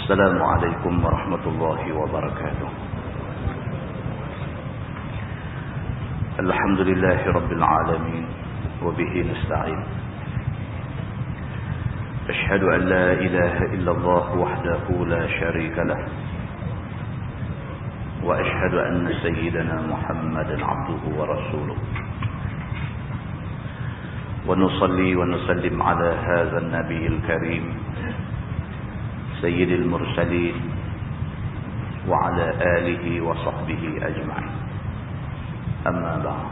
السلام عليكم ورحمة الله وبركاته. الحمد لله رب العالمين وبه نستعين. أشهد أن لا إله إلا الله وحده لا شريك له، وأشهد أن سيدنا محمدا عبده ورسوله، ونصلي ونسلم على هذا النبي الكريم سيد المرسلين وعلى آله وصحبه أجمعين. أما بعد،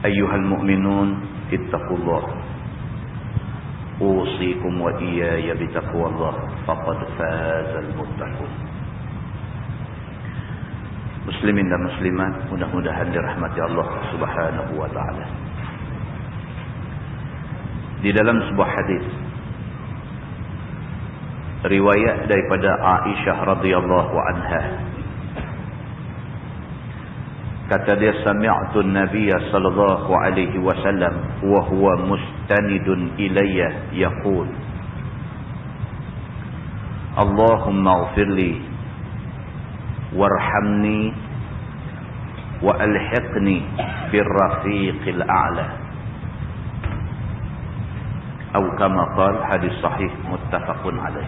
أيها المؤمنون اتقوا الله، أوصيكم وإياي بتقوى الله، فقد فاز المتقون. Muslimin dan muslimat, mudah-mudahan dirahmati Allah Subhanahu wa taala. Di dalam sebuah hadis riwayat daripada Aisyah radhiyallahu anha, kata dia, sami'tu an-nabiy sallallahu alaihi wasallam wa huwa mustanidun ilayya yaqul, Allahumma ighfirli warhamni wa alhiqni birrafiqil a'la, atau kama qala, hadis sahih muttafaqun alaih.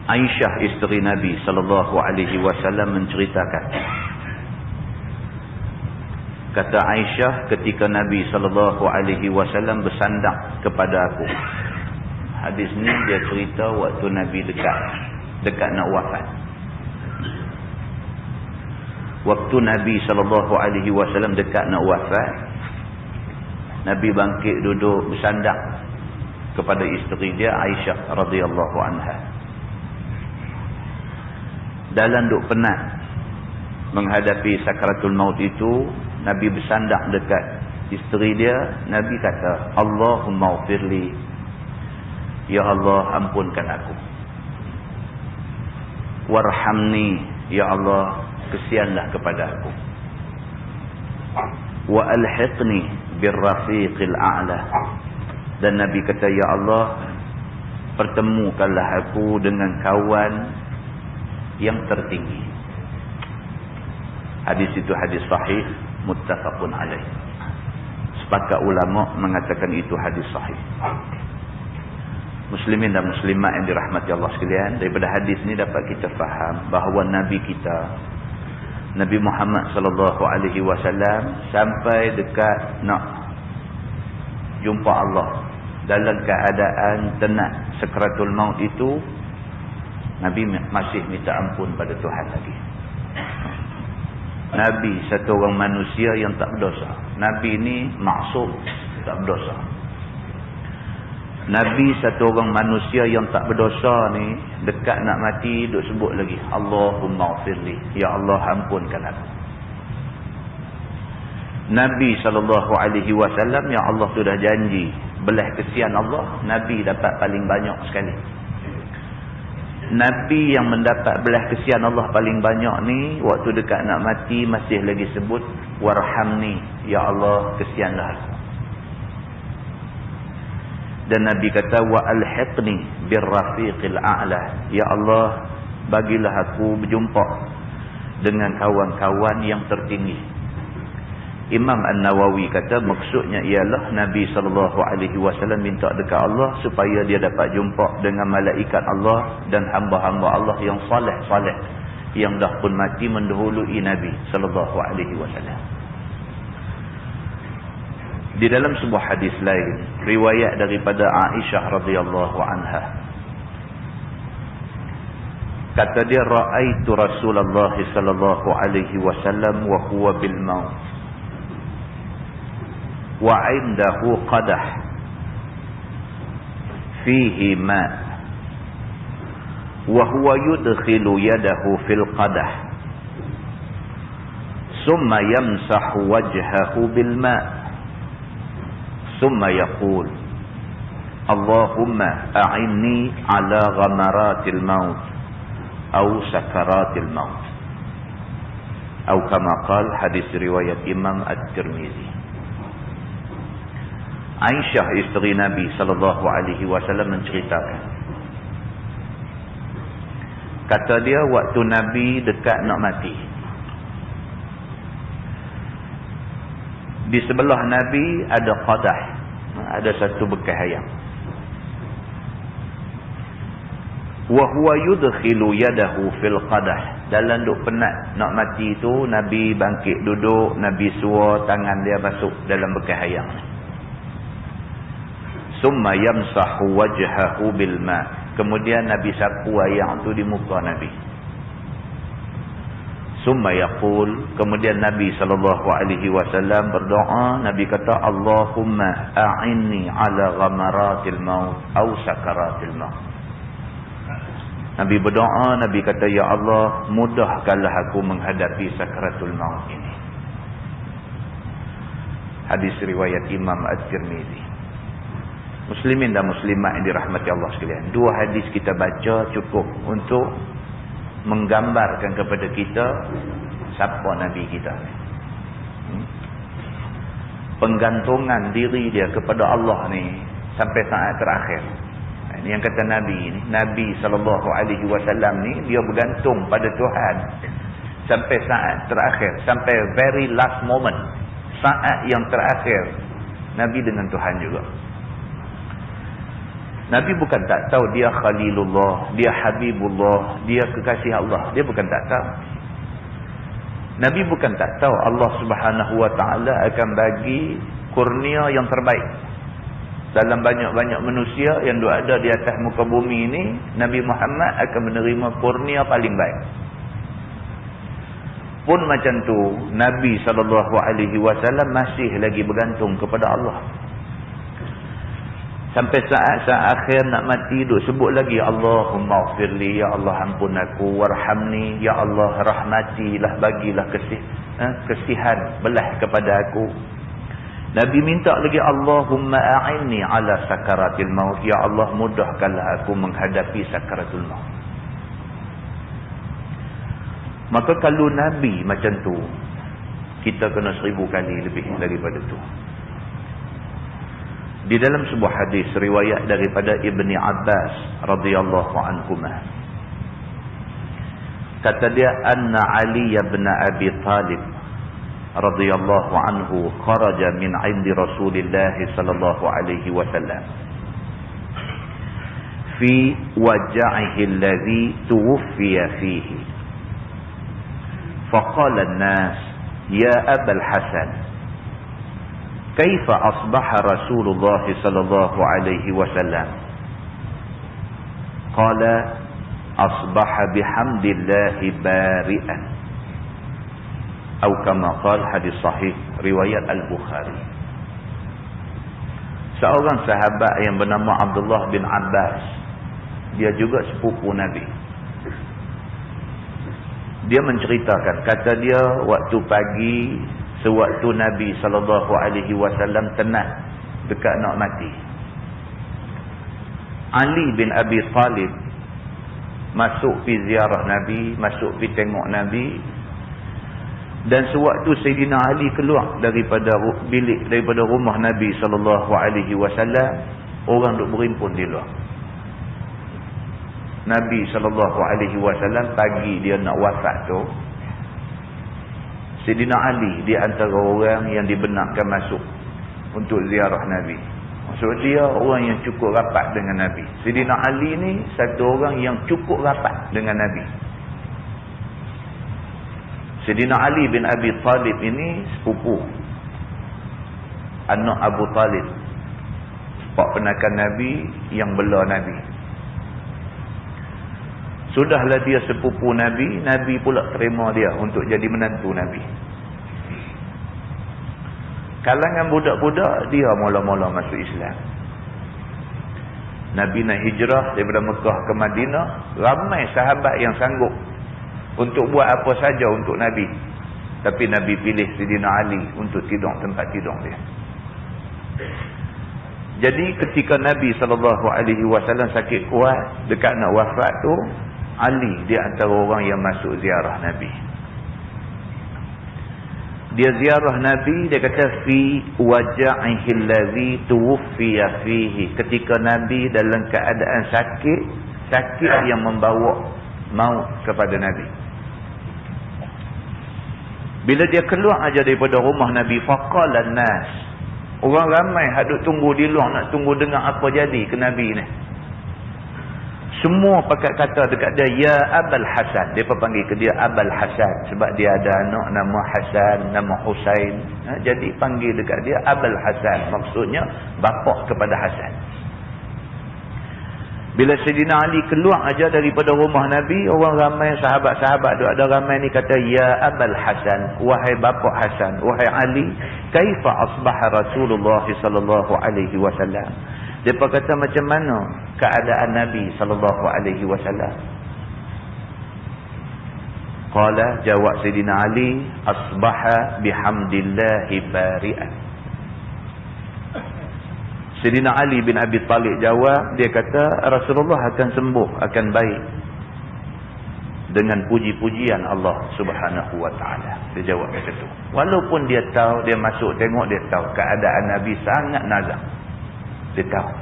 Aisyah isteri Nabi sallallahu alaihi wasallam menceritakan, kata Aisyah, ketika Nabi sallallahu alaihi wasallam bersandar kepada aku. Hadis ni dia cerita waktu Nabi dekat nak wafat. Waktu Nabi sallallahu alaihi wasallam dekat nak wafat, Nabi bangkit duduk bersandar kepada isteri dia Aisyah radhiyallahu anha. Dalam duk penat menghadapi sakaratul maut itu, Nabi bersandar dekat isteri dia. Nabi kata, Allahumma ighfirli, ya Allah ampunkan aku, warhamni, ya Allah kesianlah kepada aku, wa alhiqni birrafiqil a'la, dan Nabi kata, ya Allah pertemukanlah aku dengan kawan yang tertinggi. Hadis itu hadis sahih muttafaqun alaih. Sepakat ulama mengatakan itu hadis sahih. Muslimin dan muslimat yang dirahmati Allah sekalian, daripada hadis ni dapat kita faham bahawa Nabi kita, Nabi Muhammad sallallahu alaihi wasallam, sampai dekat nak jumpa Allah dalam keadaan tenat sakaratul maut itu, Nabi masih minta ampun pada Tuhan lagi. Nabi satu orang manusia yang tak berdosa. Nabi ni maksum, tak berdosa. Nabi satu orang manusia yang tak berdosa ni, dekat nak mati duk sebut lagi, Allahumma ighfirli, ya Allah ampunkan aku. Nabi SAW, yang Allah sudah janji belah kesian Allah, Nabi dapat paling banyak sekali. Nabi yang mendapat belah kesian Allah paling banyak ni, waktu dekat nak mati masih lagi sebut, warhamni, ya Allah kesianlah aku. Dan Nabi kata, wa alhiqni birrafiqil a'la, ya Allah bagilah aku berjumpa dengan kawan-kawan yang tertinggi. Imam An-Nawawi kata maksudnya ialah Nabi SAW minta dekat Allah supaya dia dapat jumpa dengan malaikat Allah dan hamba-hamba Allah yang saleh-saleh yang dah pun mati mendahului Nabi SAW. Di dalam sebuah hadis lain, riwayat daripada Aisyah radhiyallahu anha, kata dia, ra'aitu Rasulullah sallallahu alaihi wasallam wa huwa bil maut wa 'indahu qadah fihi ma' wa huwa yudkhilu yadahu fil qadah thumma yamsahu wajhahu bil ma' thumma yaqul Allahumma a'inni ala ghamaratil maut aw sakaratil maut, atau kama qala, hadis riwayat Imam At-Tirmizi. Aisyah isteri Nabi sallallahu alaihi wasallam menceritakan, kata dia waktu Nabi dekat nak mati, di sebelah Nabi ada qadah, ada satu bekas ayam. Wa huwa yudkhilu yadahu fil qadah. Dalam duk penat nak mati tu, Nabi bangkit duduk, Nabi suar tangan dia masuk dalam bekas ayam. Summa yamsahu wajhahu bil ma. Kemudian Nabi sapu ayam tu di muka Nabi. Summa yaqul, kemudian Nabi sallallahu alaihi wasallam berdoa. Nabi kata, Allahumma a'inni ala ghamaratil maut aw sakaratil maut. Nabi berdoa, Nabi kata, ya Allah, mudahkanlah aku menghadapi sakaratul maut ini. Hadis riwayat Imam At-Tirmizi. Muslimin dan muslimat yang dirahmati Allah sekalian, dua hadis kita baca cukup untuk menggambarkan kepada kita siapa Nabi kita. Penggantungan diri dia kepada Allah ni sampai saat terakhir. Ini yang kata Nabi ni, Nabi SAW ni dia bergantung pada Tuhan sampai saat terakhir, sampai very last moment, saat yang terakhir Nabi dengan Tuhan juga. Nabi bukan tak tahu dia Khalilullah, dia Habibullah, dia kekasih Allah. Dia bukan tak tahu. Nabi bukan tak tahu Allah Subhanahu Wa Taala akan bagi kurnia yang terbaik. Dalam banyak-banyak manusia yang ada di atas muka bumi ini, Nabi Muhammad akan menerima kurnia paling baik. Pun macam tu, Nabi SAW masih lagi bergantung kepada Allah. Sampai saat akhir nak mati duk sebut lagi, Allahumma ghfirli, ya Allah ampun aku, warhamni, ya Allah rahmatilah, bagilah kesihan belah kepada aku. Nabi minta lagi, Allahumma a'inni ala sakaratil maut, ya Allah mudahkanlah aku menghadapi sakaratul maut. Maka kalau Nabi macam tu, kita kena 1000 kali lebih daripada tu. Di dalam sebuah hadis riwayat daripada Ibni Abbas radhiyallahu anhuma, kata dia, anna Ali ibn Abi Talib radhiyallahu anhu kharaja min 'indi Rasulillah sallallahu alaihi wasallam fi waj'ihi alladhi tuwfiya fihi. Faqala an-nas, ya Aba al-Hasan, kaifa asbaha Rasulullah sallallahu alaihi wasallam? Qala, asbaha bihamdillahi bari'an. Atau kama qala, hadis sahih riwayat Al-Bukhari. Seorang sahabat yang bernama Abdullah bin Abbas, dia juga sepupu Nabi. Dia menceritakan, kata dia waktu pagi sewaktu Nabi SAW tenat dekat nak mati, Ali bin Abi Talib masuk pergi ziarah Nabi, masuk pergi tengok Nabi. Dan sewaktu Sayyidina Ali keluar daripada bilik, daripada rumah Nabi SAW, orang duk berimpun di luar. Nabi SAW pagi dia nak wafat tu, Sayyidina Ali di antara orang yang dibenarkan masuk untuk ziarah Nabi. Maksud dia orang yang cukup rapat dengan Nabi. Sayyidina Ali ni satu orang yang cukup rapat dengan Nabi. Sayyidina Ali bin Abi Talib ini sepupu anak Abu Talib, pak penakan Nabi yang bela Nabi. Sudahlah dia sepupu Nabi, Nabi pula terima dia untuk jadi menantu Nabi. Kalangan budak-budak, dia mula-mula masuk Islam. Nabi nak hijrah daripada Mekah ke Madinah, ramai sahabat yang sanggup untuk buat apa saja untuk Nabi. Tapi Nabi pilih Sayyidina Ali untuk tidur tempat tidur dia. Jadi ketika Nabi SAW sakit kuat dekat nak wafat tu, Ali dia antara orang yang masuk ziarah Nabi. Dia ziarah Nabi, dia kata fi waja'ihi allazi tuwfiya fihi, ketika Nabi dalam keadaan sakit yang membawa maut kepada Nabi. Bila dia keluar aja daripada rumah Nabi, faqalan nas, orang ramai hak duk tunggu di luar nak tunggu dengar apa jadi ke Nabi ni. Semua pakai kata dekat dia, ya Abul Hasan. Dia panggil ke dia Abul Hasan sebab dia ada anak nama Hasan, nama Husain. Jadi panggil dekat dia Abul Hasan, maksudnya bapa kepada Hasan. Bila Sayyidina Ali keluar aja daripada rumah Nabi, orang ramai sahabat-sahabat tu ada ramai ni kata, ya Abul Hasan, wahai bapa Hasan, wahai Ali, kaifa asbaha Rasulullah sallallahu alaihi wasallam. Depa kata, macam mana keadaan Nabi sallallahu alaihi wasallam? Qala, jawab Sayyidina Ali, asbaha bihamdillahi bari'an. Sayyidina Ali bin Abi Talib jawab, dia kata Rasulullah akan sembuh, akan baik dengan puji-pujian Allah Subhanahu wa taala. Dia jawab macam tu. Walaupun dia tahu, dia masuk tengok, dia tahu keadaan Nabi sangat nazak. Dia tahu.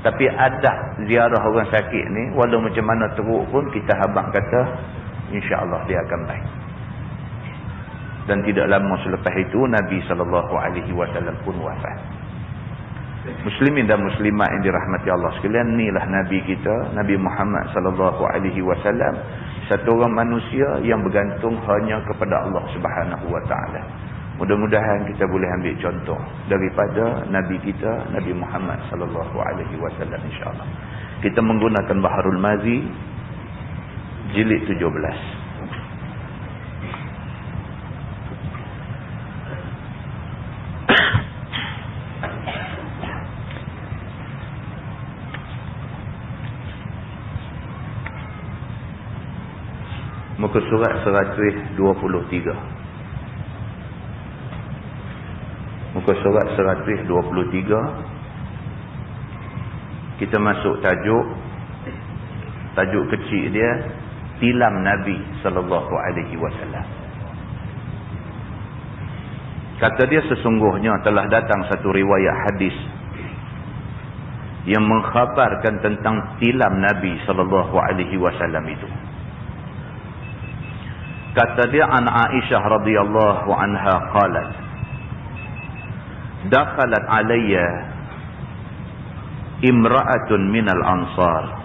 Tapi adah ziarah orang sakit ni, walau macam mana teruk pun, kita habaq kata insya-Allah dia akan baik. Dan tidak lama selepas itu Nabi SAW pun wafat. Muslimin dan muslimat yang dirahmati Allah sekalian, inilah Nabi kita, Nabi Muhammad SAW, satu orang manusia yang bergantung hanya kepada Allah Subhanahu wa taala. Mudah-mudahan kita boleh ambil contoh daripada Nabi kita, Nabi Muhammad SAW, insya-Allah. Kita menggunakan Baharul Mazi jilid 17. Muka surat 123. Muka surat 123. Kita masuk tajuk kecil dia, tilam Nabi sallallahu alaihi wasallam. Kata dia, sesungguhnya telah datang satu riwayat hadis yang mengkhabarkan tentang tilam Nabi sallallahu alaihi wasallam itu. Kata dia, an Aisyah radhiyallahu anha qalat, dakhalat alayya imra'atun minal ansar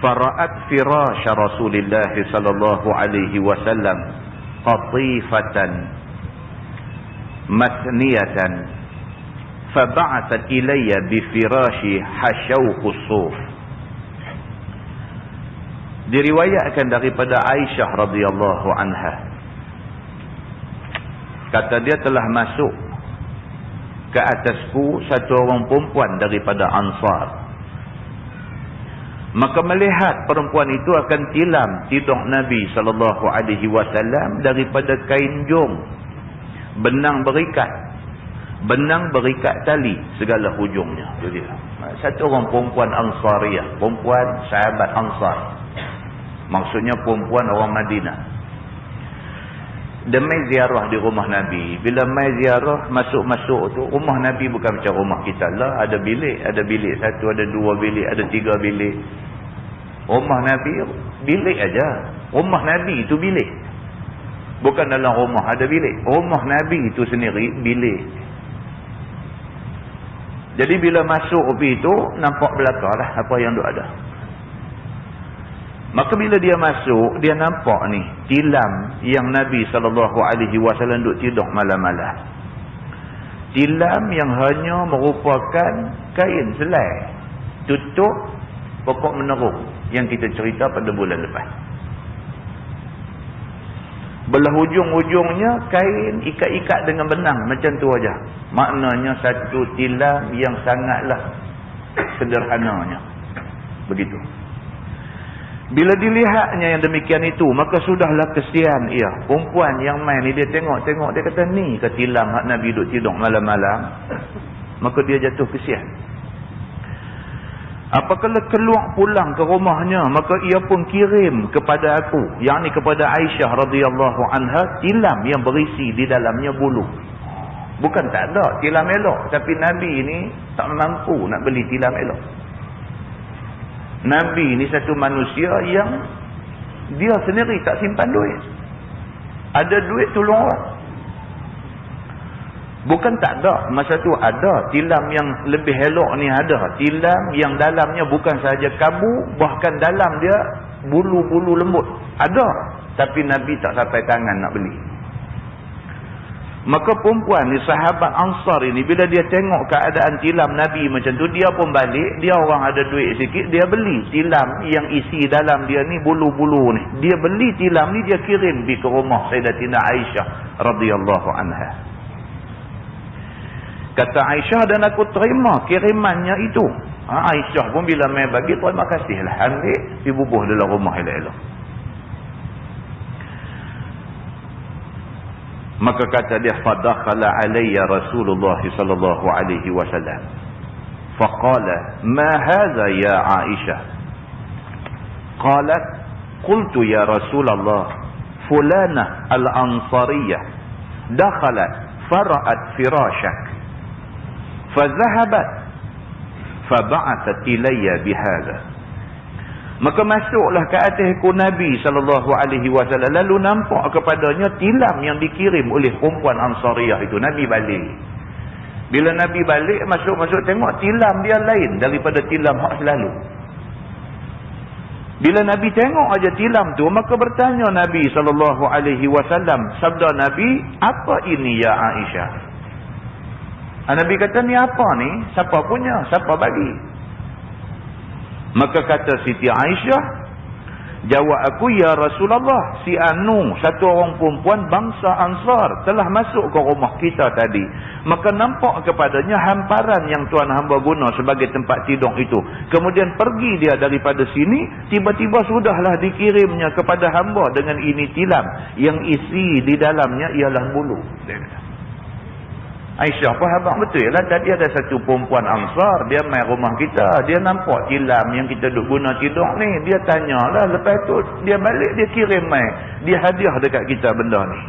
fara'at firasha Rasulillah sallallahu alaihi wasallam qatifatan mathniyatan fab'athat ilayya bi firashi hashawhu suf. Diriwayatkan daripada Aisyah radhiyallahu anha, kata dia, telah masuk ke atasku satu orang perempuan daripada Ansar. Maka melihat perempuan itu akan tilam tidur Nabi sallallahu alaihi wasallam daripada kain jong, benang berikat tali segala hujungnya. Jadi satu orang perempuan Ansariyah, perempuan sahabat Ansar. Maksudnya perempuan orang Madinah. Dia mai ziarah di rumah Nabi. Bila mai ziarah, masuk-masuk tu, rumah Nabi bukan macam rumah kita lah. Ada bilik satu, ada dua bilik, ada tiga bilik. Rumah Nabi, bilik aja. Rumah Nabi itu bilik. Bukan dalam rumah ada bilik. Rumah Nabi itu sendiri bilik. Jadi bila masuk itu, nampak belakang lah apa yang ada. Maka bila dia masuk, dia nampak ni tilam yang Nabi SAW duduk tidur malam-malam. Tilam yang hanya merupakan kain selai tutup pokok menerung yang kita cerita pada bulan lepas. Belah hujung-hujungnya kain ikat-ikat dengan benang macam tu aja. Maknanya satu tilam yang sangatlah sederhananya. Begitu. Bila dilihatnya yang demikian itu, maka sudahlah kesian ia. Perempuan yang main ni, dia tengok-tengok, dia kata, ni ke tilam hak Nabi duduk tidur malam-malam. Maka dia jatuh kesian. Apabila keluar pulang ke rumahnya, maka ia pun kirim kepada aku, yakni kepada Aisyah radhiyallahu anha, tilam yang berisi di dalamnya bulu. Bukan tak ada tilam elok, tapi Nabi ini tak mampu nak beli tilam elok. Nabi ni satu manusia yang dia sendiri tak simpan duit. Ada duit tolong orang. Bukan tak ada, masa tu ada tilam yang lebih elok ni ada. Tilam yang dalamnya bukan sahaja kabu, bahkan dalam dia bulu-bulu lembut. Ada, tapi Nabi tak sampai tangan nak beli. Maka perempuan ni, sahabat Ansar ini, bila dia tengok keadaan tilam Nabi macam tu, dia pun balik, dia orang ada duit sikit, dia beli tilam yang isi dalam dia ni bulu-bulu ni. Dia beli tilam ni, dia kirim pergi ke rumah Sayyidatina Aisyah radhiyallahu anha. Kata Aisyah, dan aku terima kirimannya itu. Aisyah pun bila mai bagi, terima kasihlah. Ambil, dibubuh dalam rumah elok-elok. Maka kata dia, fadakhala alayya Rasulullah sallallahu alaihi wasallam. Faqala, ma hadha ya Aisyah? Qalat, qultu ya Rasulullah, fulanah al-ansariyah dakhalat fara'at firashak. فذهبت فبعثت إلي بهذا. Maka masuklah ke atasku Nabi SAW, lalu nampak kepadanya tilam yang dikirim oleh perempuan Ansariyah itu. Nabi balik. Bila Nabi balik, masuk tengok tilam dia lain daripada tilam hak selalu. Bila Nabi tengok aja tilam tu, maka bertanya Nabi SAW, sabda Nabi, apa ini ya Aisyah? Nabi kata, ni apa ni? Siapa punya? Siapa bagi? Maka kata Siti Aisyah, jawab aku, ya Rasulullah, si Anu, satu orang perempuan bangsa Ansar, telah masuk ke rumah kita tadi. Maka nampak kepadanya hamparan yang tuan hamba guna sebagai tempat tidur itu. Kemudian pergi dia daripada sini, tiba-tiba sudahlah dikirimnya kepada hamba dengan ini tilam, yang isi di dalamnya ialah bulu. Dia kata. Aisyah pun habaq betul lah. Tadi ada satu perempuan Ansar, dia main rumah kita, dia nampak tilam yang kita duk guna tidur ni, dia tanyalah, lepas tu dia balik, dia kirim main, dia hadiah dekat kita benda ni.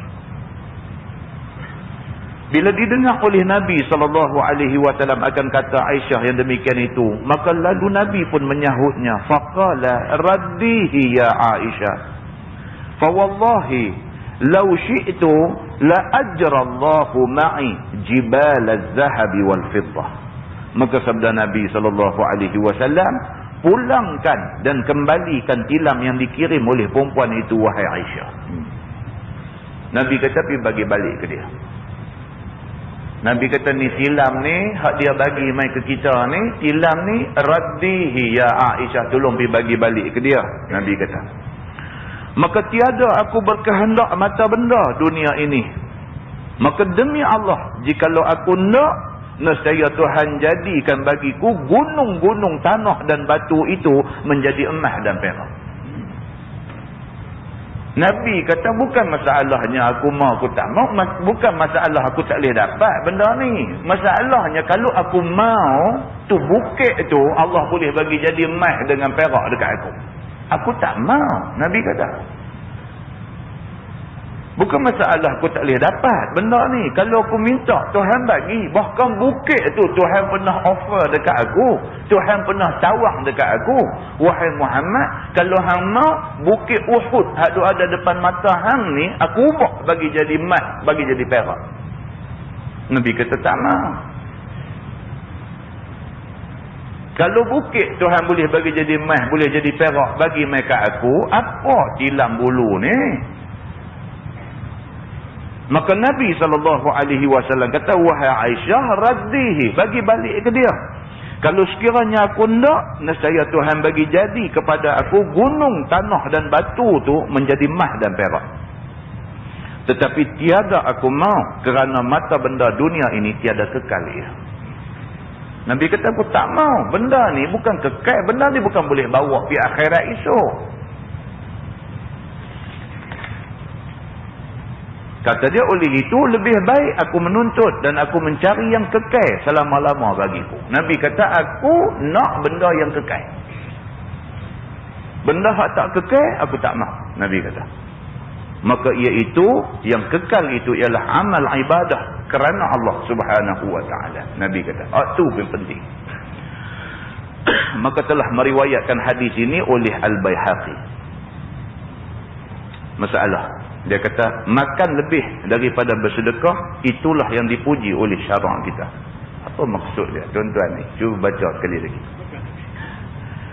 Bila didengar oleh Nabi SAW akan kata Aisyah yang demikian itu, maka lalu Nabi pun menyahutnya, faqala raddihi ya Aisyah, fa wallahi law syi'tu la ajrallahu ma'i jibal az-zahabi wal fiddah. Maka sabda Nabi SAW, pulangkan dan kembalikan tilam yang dikirim oleh perempuan itu, wahai Aisyah. Nabi kata, pergi bagi balik ke dia. Nabi kata, ni tilam ni hak dia bagi mai ke kita ni, tilam ni raddihi ya Aisyah, tolong pergi bagi balik ke dia. Nabi kata, maka tiada aku berkehendak mata benda dunia ini. Maka demi Allah, jikalau aku nak, nescaya Tuhan jadikan bagiku gunung-gunung tanah dan batu itu menjadi emas dan perak. Nabi kata, bukan masalahnya aku mau aku tak mau, bukan masalah aku tak boleh dapat benda ni. Masalahnya kalau aku mau, tu bukit tu Allah boleh bagi jadi emas dengan perak dekat aku. Aku tak mau, Nabi kata. Bukan masalah aku tak boleh dapat benda ni. Kalau aku minta, Tuhan bagi. Bahkan bukit tu Tuhan pernah offer dekat aku. Tuhan pernah tawang dekat aku. Wahai Muhammad, kalau hang mau bukit Uhud hak ada depan mata hang ni, aku ubah bagi jadi emas, bagi jadi perak. Nabi kata tak mau. Kalau bukit Tuhan boleh bagi jadi emas, boleh jadi perak, bagi mai kat aku, apa tilam bulu ni? Maka Nabi SAW kata, wahai Aisyah, raddihi, bagi balik ke dia. Kalau sekiranya aku nak, nescaya Tuhan bagi jadi kepada aku gunung, tanah dan batu tu menjadi emas dan perak. Tetapi tiada aku mau, kerana mata benda dunia ini tiada kekal ia. Nabi kata, aku tak mau. Benda ni bukan kekal. Benda ni bukan boleh bawa pergi akhirat esok. Kata dia, oleh itu lebih baik aku menuntut dan aku mencari yang kekal selama-lama bagiku. Nabi kata, aku nak benda yang kekal. Benda yang tak kekal, aku tak mahu. Nabi kata. Maka iaitu, yang kekal itu ialah amal ibadah kerana Allah subhanahu wa ta'ala. Nabi kata, itu yang penting. Maka telah meriwayatkan hadis ini oleh Al-Baihaqi. Masalah, dia kata, makan lebih daripada bersedekah, itulah yang dipuji oleh syarak kita. Apa maksud dia? Tuan-tuan ni, cuba baca sekali lagi.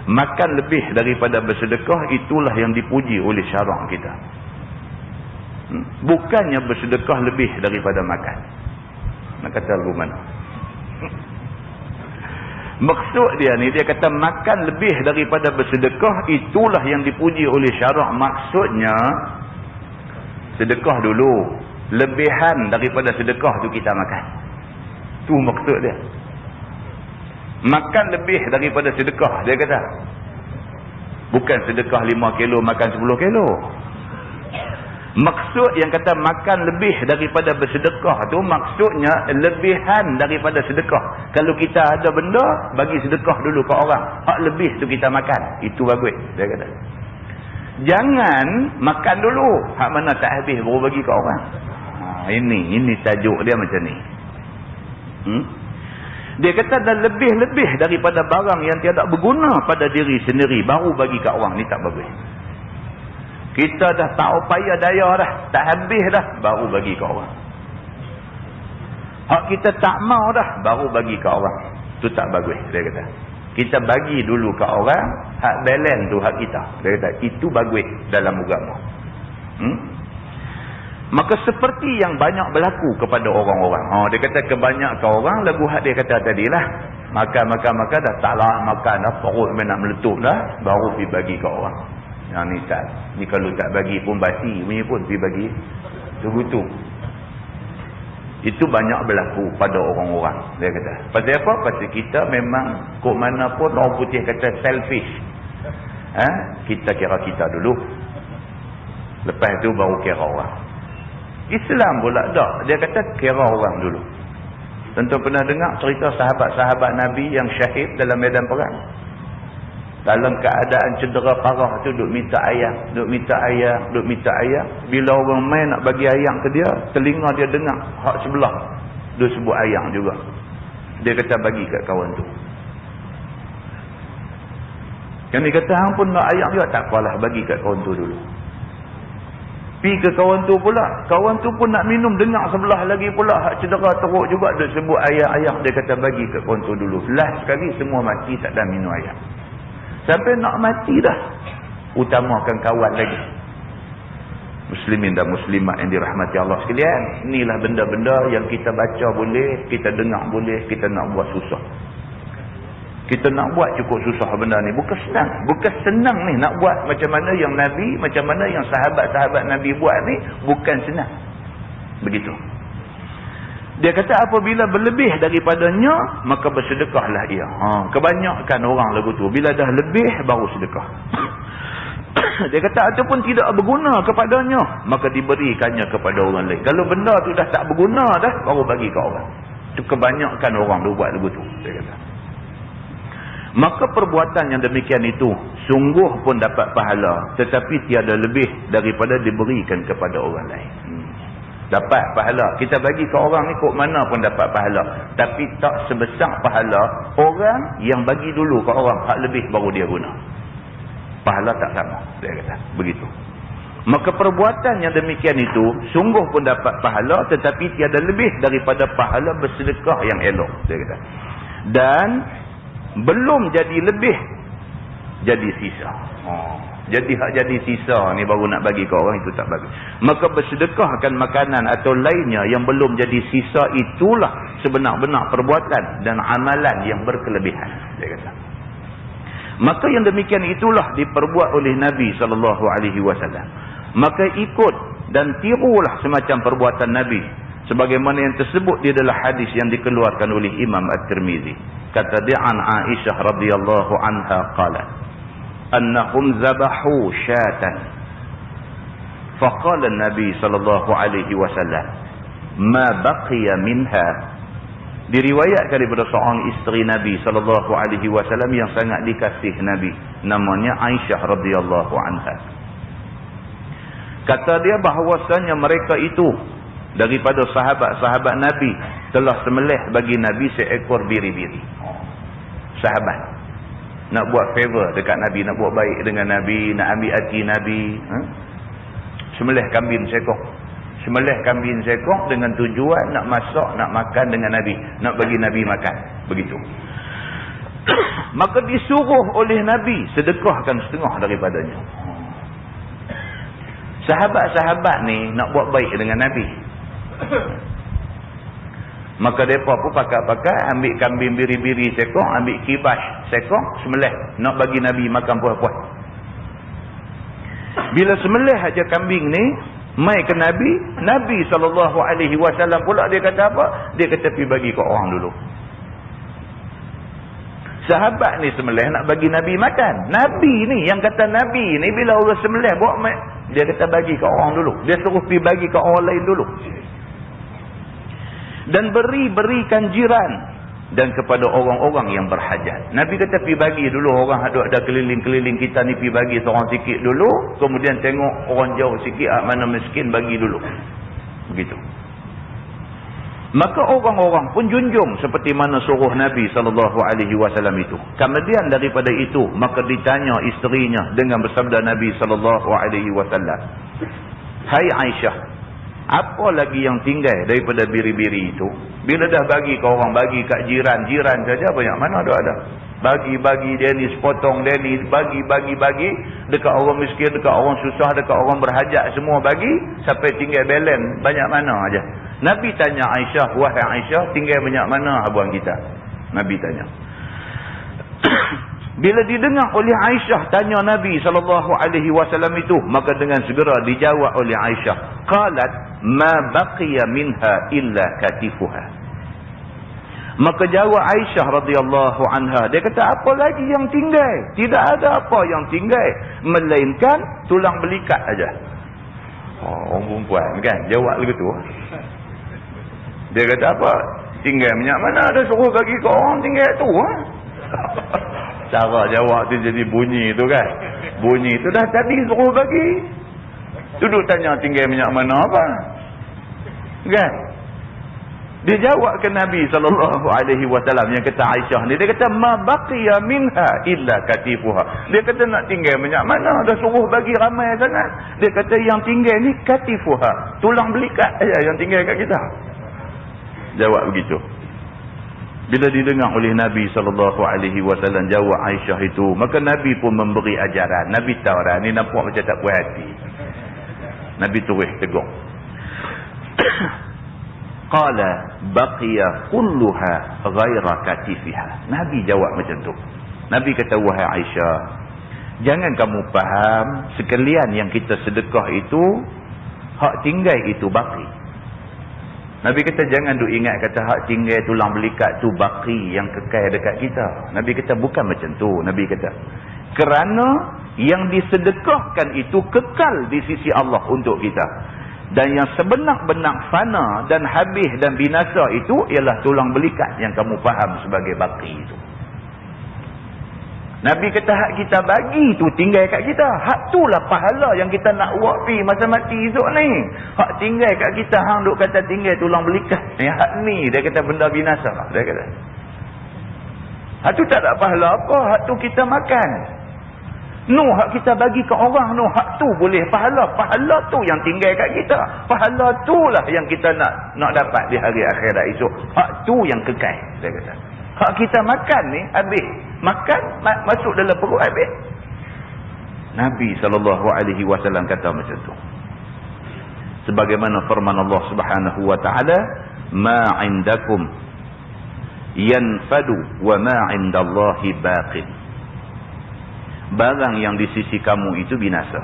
Makan lebih daripada bersedekah, itulah yang dipuji oleh syarak kita. Bukannya bersedekah lebih daripada makan. Nak kata lagu mana? Maksud dia ni, dia kata makan lebih daripada bersedekah, itulah yang dipuji oleh syarak. Maksudnya, sedekah dulu. Lebihan daripada sedekah tu kita makan. Tu maksud dia. Makan lebih daripada sedekah, dia kata. Bukan sedekah 5 kilo, makan 10 kilo. Maksud yang kata makan lebih daripada bersedekah tu, maksudnya lebihan daripada sedekah. Kalau kita ada benda, bagi sedekah dulu ke orang. Hak lebih tu kita makan. Itu bagus, dia kata. Jangan makan dulu. Hak mana tak habis baru bagi ke orang. Ini tajuk dia macam ni. Dia kata dah lebih-lebih daripada barang yang tiada berguna pada diri sendiri, baru bagi ke orang. Ni tak bagus. Kita dah tak upaya daya dah, tak habis dah, baru bagi ke orang. Hak kita tak mau dah, baru bagi ke orang. Tu tak bagus, dia kata. Kita bagi dulu ke orang, hak balance tu hak kita. Dia kata, itu bagus dalam agama. Maka seperti yang banyak berlaku kepada orang-orang. Dia kata kebanyakan orang, lagu hak dia kata tadilah, makan dah taklah makan dah, perut nak meletup dah, baru pergi bagi ke orang. Yang ni tak. Ni kalau tak bagi pun basi punya pun pergi bagi. Tugu-tu. Itu banyak berlaku pada orang-orang. Dia kata. Pasal apa? Pasal kita memang kok mana pun orang putih kata selfish. Kita kira kita dulu. Lepas tu baru kira orang. Islam pula tak. Dia kata kira orang dulu. Tentu pernah dengar cerita sahabat-sahabat Nabi yang syahid dalam medan perang. Dalam keadaan cedera parah tu duk minta ayam. Bila orang main nak bagi ayam ke dia, telinga dia dengar hak sebelah dia sebut ayam juga. Dia kata bagi kat kawan tu. Yang dia kata hang pun nak ayam juga, tak apalah bagi kat kawan tu dulu. Pi ke kawan tu pula, kawan tu pun nak minum, dengar sebelah lagi pula hak cedera teruk juga dia sebut ayam. Dia kata bagi kat kawan tu dulu. Last sekali semua mati, tak ada minum ayam. Sampai nak mati dah, utamakan kawan lagi. Muslimin dan muslimat yang dirahmati Allah sekalian, inilah benda-benda yang kita baca boleh, kita dengar boleh, kita nak buat susah. Kita nak buat cukup susah benda ni. Bukan senang ni nak buat macam mana yang Nabi, macam mana yang sahabat-sahabat Nabi buat ni, bukan senang. Begitu. Dia kata apabila berlebih daripadanya, maka bersedekahlah ia. Kebanyakan orang lagu tu, bila dah lebih, baru sedekah. Dia kata ataupun tidak berguna kepadanya, maka diberikannya kepada orang lain. Kalau benda tu dah tak berguna dah, baru bagi ke orang. Itu kebanyakan orang tu buat lagu tu, dia kata. Maka perbuatan yang demikian itu, sungguh pun dapat pahala, tetapi tiada lebih daripada diberikan kepada orang lain. Dapat pahala. Kita bagi ke orang ni kok mana pun dapat pahala. Tapi tak sebesar pahala orang yang bagi dulu ke orang hak lebih baru dia guna. Pahala tak sama, dia kata. Begitu. Maka perbuatan yang demikian itu sungguh pun dapat pahala, tetapi tiada lebih daripada pahala bersedekah yang elok, dia kata. Dan belum jadi lebih, jadi sisa. Jadi hak jadi sisa ni baru nak bagi ke orang, itu tak bagus. Maka bersedekahkan makanan atau lainnya yang belum jadi sisa, itulah sebenar-benar perbuatan dan amalan yang berkelebihan, dia kata. Maka yang demikian itulah diperbuat oleh Nabi SAW. Maka ikut dan tirulah semacam perbuatan Nabi, sebagaimana yang tersebut di dalam hadis yang dikeluarkan oleh Imam At-Tirmizi. Kata dia an Aisyah radhiyallahu anha qalat annahum zabahu syatan Faqala Nabi sallallahu alaihi wasallam, "Ma baqiya minha." Diriwayatkan daripada seorang isteri Nabi sallallahu alaihi wasallam yang sangat dikasih Nabi, namanya Aisyah radhiyallahu anha. Kata dia bahawasanya mereka itu daripada sahabat-sahabat Nabi telah sembelih bagi Nabi seekor biri-biri. Sahabat nak buat favor dekat Nabi, nak buat baik dengan Nabi, nak ambil hati Nabi, sembelih kambing seekor. Sembelih kambing seekor dengan tujuan nak masak, nak makan dengan Nabi, nak bagi Nabi makan. Begitu. Maka disuruh oleh Nabi sedekahkan setengah daripadanya. Sahabat-sahabat ni nak buat baik dengan Nabi. Maka mereka pun pakat-pakat ambil kambing biri-biri seekor, ambil kibas seekor, sembelih nak bagi Nabi makan puas-puas. Bila sembelih aja kambing ni mai ke Nabi, Nabi SAW pula dia kata apa? Dia kata pergi bagi ke orang dulu. Sahabat ni sembelih nak bagi Nabi makan. Nabi ni yang kata Nabi ni bila orang sembelih buat mai, dia kata bagi ke orang dulu. Dia suruh pergi bagi ke orang lain dulu. Dan berikan jiran dan kepada orang-orang yang berhajat. Nabi kata pergi bagi dulu orang ada keliling-keliling kita ni, pergi bagi seorang sikit dulu, kemudian tengok orang jauh sikit mana miskin bagi dulu. Begitu. Maka orang-orang pun junjung seperti mana suruh Nabi SAW itu. Kemudian daripada itu maka ditanya isterinya dengan bersabda Nabi SAW, "Hai Aisyah, apa lagi yang tinggal daripada biri-biri itu?" Bila dah bagi ke orang, bagi kat jiran saja banyak mana ada. Bagi dia ni sepotong, dia ni bagi dekat orang miskin, dekat orang susah, dekat orang berhajat, semua bagi sampai tinggal balance banyak mana aja. Nabi tanya Aisyah, "Wahai Aisyah, tinggal banyak mana habuan kita?" Nabi tanya. Bila didengar oleh Aisyah tanya Nabi SAW itu, maka dengan segera dijawab oleh Aisyah, qalat ma baqiya minha illa katifuha. Maka jawab Aisyah radhiyallahu anha, dia kata apa lagi yang tinggal? Tidak ada apa yang tinggal melainkan tulang belikat aja. Orang perempuan kan jawab begitu. Dia kata apa? Tinggal minyak mana ada suruh bagi ke orang tinggal tu Cara jawab tu jadi bunyi tu kan. Bunyi tu dah tadi suruh bagi. Duduk tanya tinggal minyak mana apa. Kan? Dia jawab ke Nabi SAW yang kata Aisyah ni. Dia kata, "Ma baqiya minha illa katifuha." Dia kata nak tinggal minyak mana. Dah suruh bagi ramai sangat. Dia kata yang tinggal ni katifuha. Tulang belikat aja yang tinggal kat kita. Jawab begitu. Bila didengar oleh Nabi SAW jawab Aisyah itu, maka Nabi pun memberi ajaran. Nabi tahu dah, ni nampak macam tak puas hati. Nabi terus tegur. Qala baqiya kulluha ghaira katifiha. Nabi jawab macam tu. Nabi kata, "Wahai Aisyah, jangan kamu faham sekalian yang kita sedekah itu hak tinggal itu baki." Nabi kata jangan duk ingat kata hak tinggal tulang belikat tu baki yang kekal dekat kita. Nabi kata bukan macam tu. Nabi kata kerana yang disedekahkan itu kekal di sisi Allah untuk kita. Dan yang sebenar-benar fana dan habis dan binasa itu ialah tulang belikat yang kamu faham sebagai baki itu. Nabi kata hak kita bagi tu tinggal kat kita. Hak tu lah pahala yang kita nak buat pi masa mati esok ni. Hak tinggal kat kita, hang duk kata tinggal tulang belikat. Hak ni dia kata benda binasa. Dia kata. Hak tu tak ada pahala apa. Hak tu kita makan. No, hak kita bagi ke orang, no, hak tu boleh pahala. Pahala tu yang tinggal kat kita. Pahala tu lah yang kita nak dapat di hari akhirat esok. Hak tu yang kekal. Dia kata. Hak kita makan ni habis. Makan masuk dalam perut habis. Nabi SAW kata macam tu. Sebagaimana firman Allah Subhanahu wa taala, "Ma 'indakum yanfadu wa ma 'indallahi baqin." Barang yang di sisi kamu itu binasa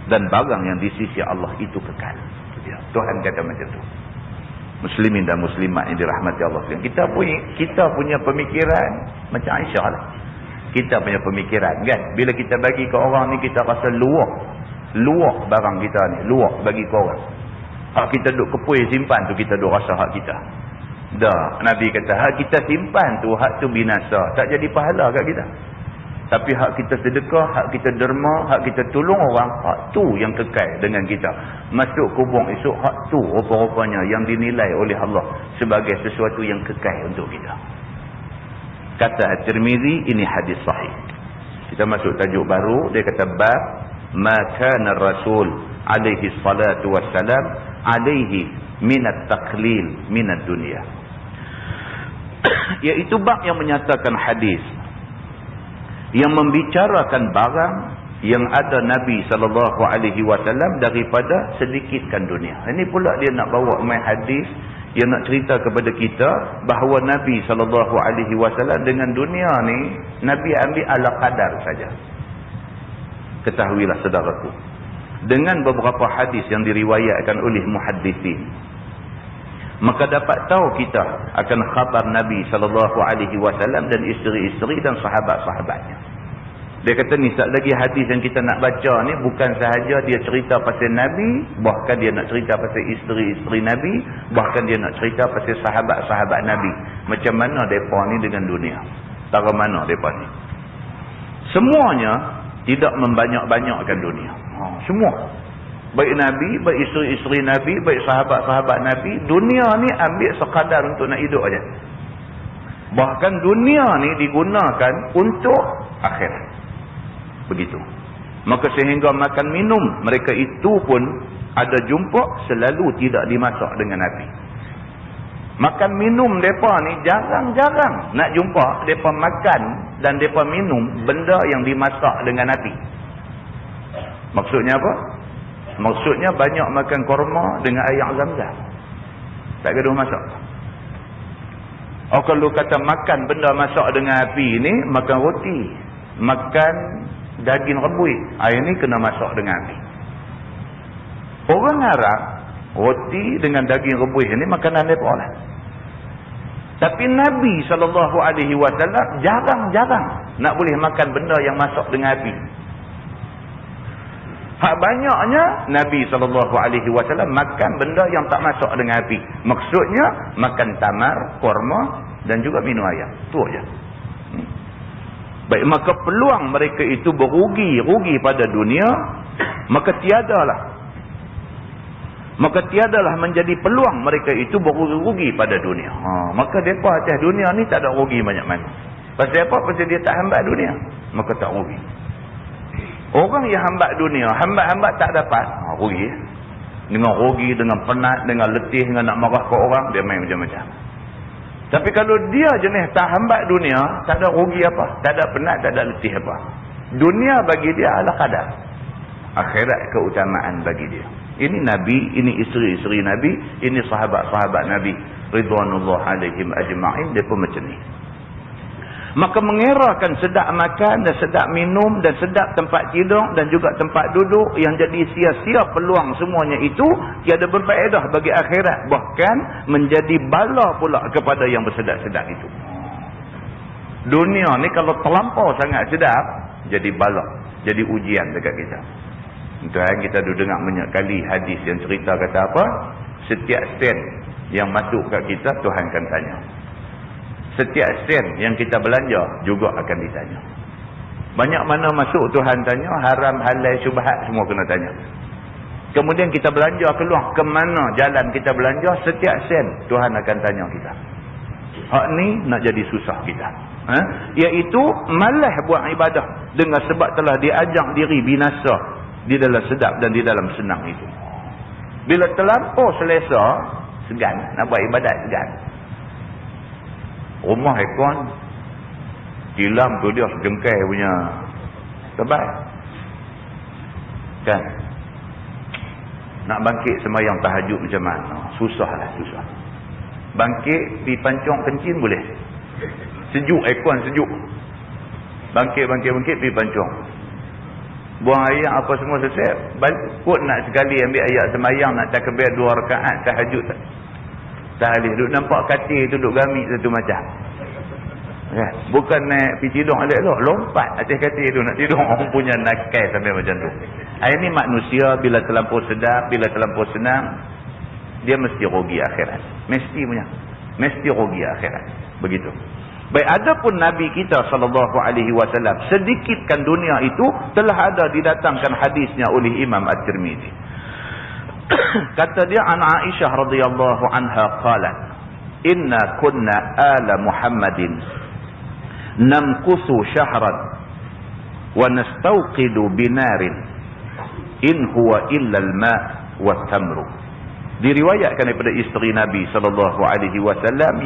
dan barang yang di sisi Allah itu kekal. Tuhan kata macam tu. Muslimin dan muslimat yang dirahmati Allah. Kita punya pemikiran macam Aisyah lah. Kita punya pemikiran kan. Bila kita bagi ke orang ni kita rasa luar. luak barang kita ni, luak bagi korang. Hak kita duk kepui simpan tu kita duk rasa hak kita. Dah, Nabi kata hak kita simpan tu, hak tu binasa, tak jadi pahala kat kita. Tapi hak kita sedekah, hak kita derma, hak kita tolong orang, hak tu yang kekal dengan kita. Masuk kubur esok, hak tu rupa-rupanya yang dinilai oleh Allah sebagai sesuatu yang kekal untuk kita. Kata At-Tirmizi, ini hadis sahih. Kita masuk tajuk baru, dia kata bab ma kana Rasul alaihi salatu wassalam alaihi minat taqlil minat dunia. Iaitu bab yang menyatakan hadis yang membicarakan barang yang ada Nabi SAW daripada sedikitkan dunia. Ini pula dia nak bawa main hadis yang nak cerita kepada kita bahawa Nabi SAW dengan dunia ni, Nabi ambil ala qadar saja. Ketahuilah saudaraku, dengan beberapa hadis yang diriwayatkan oleh muhaddisin, maka dapat tahu kita akan khabar Nabi SAW dan isteri-isteri dan sahabat-sahabatnya. Dia kata ni lagi hadis yang kita nak baca ni bukan sahaja dia cerita pasal Nabi, bahkan dia nak cerita pasal isteri-isteri Nabi, bahkan dia nak cerita pasal sahabat-sahabat Nabi. Macam mana mereka ni dengan dunia, tara mana mereka ni. Semuanya tidak membanyak-banyakkan dunia. Semua, baik Nabi, baik isteri-isteri Nabi, baik sahabat-sahabat Nabi, dunia ni ambil sekadar untuk nak hidup aja. Bahkan dunia ni digunakan untuk akhirat. Begitu. Maka sehingga makan minum mereka itu pun ada jumpa selalu tidak dimasak dengan api. Makan minum mereka ni jarang-jarang nak jumpa mereka makan dan mereka minum benda yang dimasak dengan api. Maksudnya apa? Maksudnya banyak makan korma dengan air Zam-Zam. Tak gaduh masak. Oh, kalau kata makan benda masak dengan api ni, makan roti, makan daging rebus, air ni kena masak dengan api. Orang Arab, roti dengan daging rebus ni makanan mereka lah. Tapi Nabi SAW jarang-jarang nak boleh makan benda yang masak dengan api. Hak banyaknya Nabi SAW makan benda yang tak masak dengan api. Maksudnya makan tamar, korma dan juga minum air. Itu aja. Baik, maka peluang mereka itu berugi pada dunia, maka tiadalah menjadi peluang mereka itu berugi pada dunia. Maka mereka atas dunia ni tak ada rugi banyak mana. Pasal apa? Pasal dia tak hambat dunia, maka tak rugi. Orang yang hambat dunia, hambat-hambat tak dapat, rugi. Dengan rugi, dengan penat, dengan letih, dengan nak marah ke orang, dia main macam-macam. Tapi kalau dia jenis tak hambat dunia, tak ada rugi apa, tak ada penat, tak ada letih apa. Dunia bagi dia ala qadar, akhirat keutamaan bagi dia. Ini Nabi, ini isteri-isteri Nabi, ini sahabat-sahabat Nabi ridwanullah alaihim ajma'in, dia pun macam ni. Maka mengerahkan sedap makan dan sedap minum dan sedap tempat tidur dan juga tempat duduk yang jadi sia-sia peluang semuanya itu tiada berfaedah bagi akhirat, bahkan menjadi bala pula kepada yang bersedap-sedap itu. Dunia ni kalau terlampau sangat sedap, jadi bala, jadi ujian dekat kita. Tuhan, kita dah dengar banyak kali hadis yang cerita kata apa? Setiap sen yang masuk kat kita Tuhan akan tanya. Setiap sen yang kita belanja juga akan ditanya. Banyak mana masuk Tuhan tanya, haram, halal, syubhat semua kena tanya. Kemudian kita belanja keluar, ke mana jalan kita belanja, setiap sen Tuhan akan tanya kita. Hak ni nak jadi susah kita. Iaitu malas buat ibadah dengan sebab telah diajak diri binasa di dalam sedap dan di dalam senang itu. Bila terlampau selesa, segan nak buat ibadat, segan. Rumah ekon tilam tu dia jengkai punya tebal kan, nak bangkit sembahyang tahajud macam mana, susah. Bangkit pergi pancong kencing boleh, sejuk, ekon sejuk, bangkit pergi pancong, buang air apa semua selesai, kot nak sekali ambil ayat sembahyang, nak takbir 2 rakaat tahajud tak boleh. Duk nampak katil tu duk gamit satu macam. Ya, bukan naik pergi tidur elok-elok, lompat atas katil tu nak tidur. Orang punya nakai sampai macam tu. Ini manusia bila terlampau sedap, bila terlampau senang, dia mesti rugi akhirat. Mesti punya. Mesti rugi akhirat. Begitu. Baik, adapun Nabi kita SAW, sedikitkan dunia itu telah ada didatangkan hadisnya oleh Imam At-Tirmidzi. Kata dia, an Aisyah radhiyallahu anha qalat, inna kunna ala Muhammadin namkusu syahran wa nastawqidu binarin in huwa illa al-ma' wa tamru. Diriwayatkan daripada isteri Nabi SAW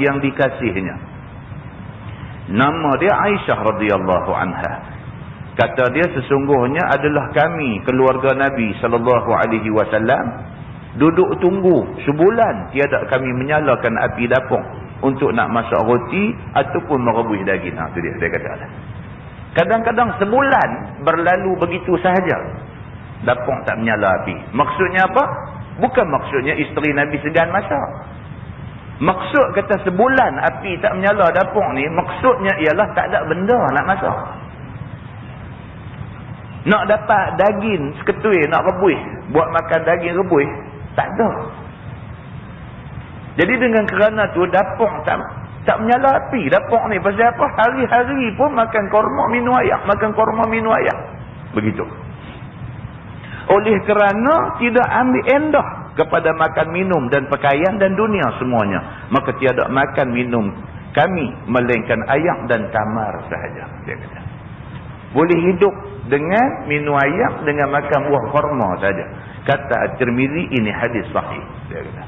yang dikasihnya. Nama dia Aisyah radhiyallahu anha. Kata dia, sesungguhnya adalah kami keluarga Nabi SAW duduk tunggu sebulan tiada kami menyalakan api dapur untuk nak masak roti ataupun merebus daging. Itu dia kata. Kadang-kadang sebulan berlalu begitu sahaja, dapur tak menyala api. Maksudnya apa? Bukan maksudnya isteri Nabi segan masak. Maksud kata sebulan api tak menyala dapur ni, maksudnya ialah tak ada benda nak masak. Nak dapat daging seketui, nak rebus, buat makan daging rebus, tak ada. Jadi dengan kerana tu dapur tak menyala api dapur ni. Pasal apa? Hari-hari pun makan korma minum air, makan korma minum air. Begitu. Oleh kerana tidak ambil endah kepada makan minum dan pakaian dan dunia semuanya, maka tiada makan minum kami melainkan air dan kamar sahaja, dia kata. Boleh hidup dengan minum air, dengan makan buah korma saja. Kata At-Tirmidzi, ini hadis sahih, dia kata.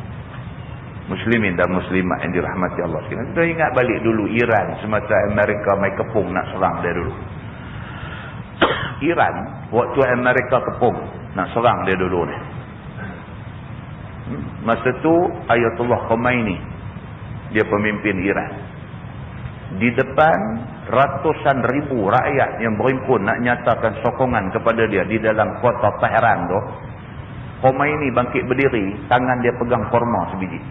Muslimin dan muslimat yang dirahmati Allah sekalian. Kita ingat balik dulu Iran semasa Amerika mai kepung nak serang dia dulu. Iran waktu Amerika kepung nak serang dia dulu ni. Masa tu Ayatullah Khomeini dia pemimpin Iran. Di depan ratusan ribu rakyat yang berhimpun nak nyatakan sokongan kepada dia di dalam kota Tehran tu, Khomeini bangkit berdiri, tangan dia pegang korma sebiji.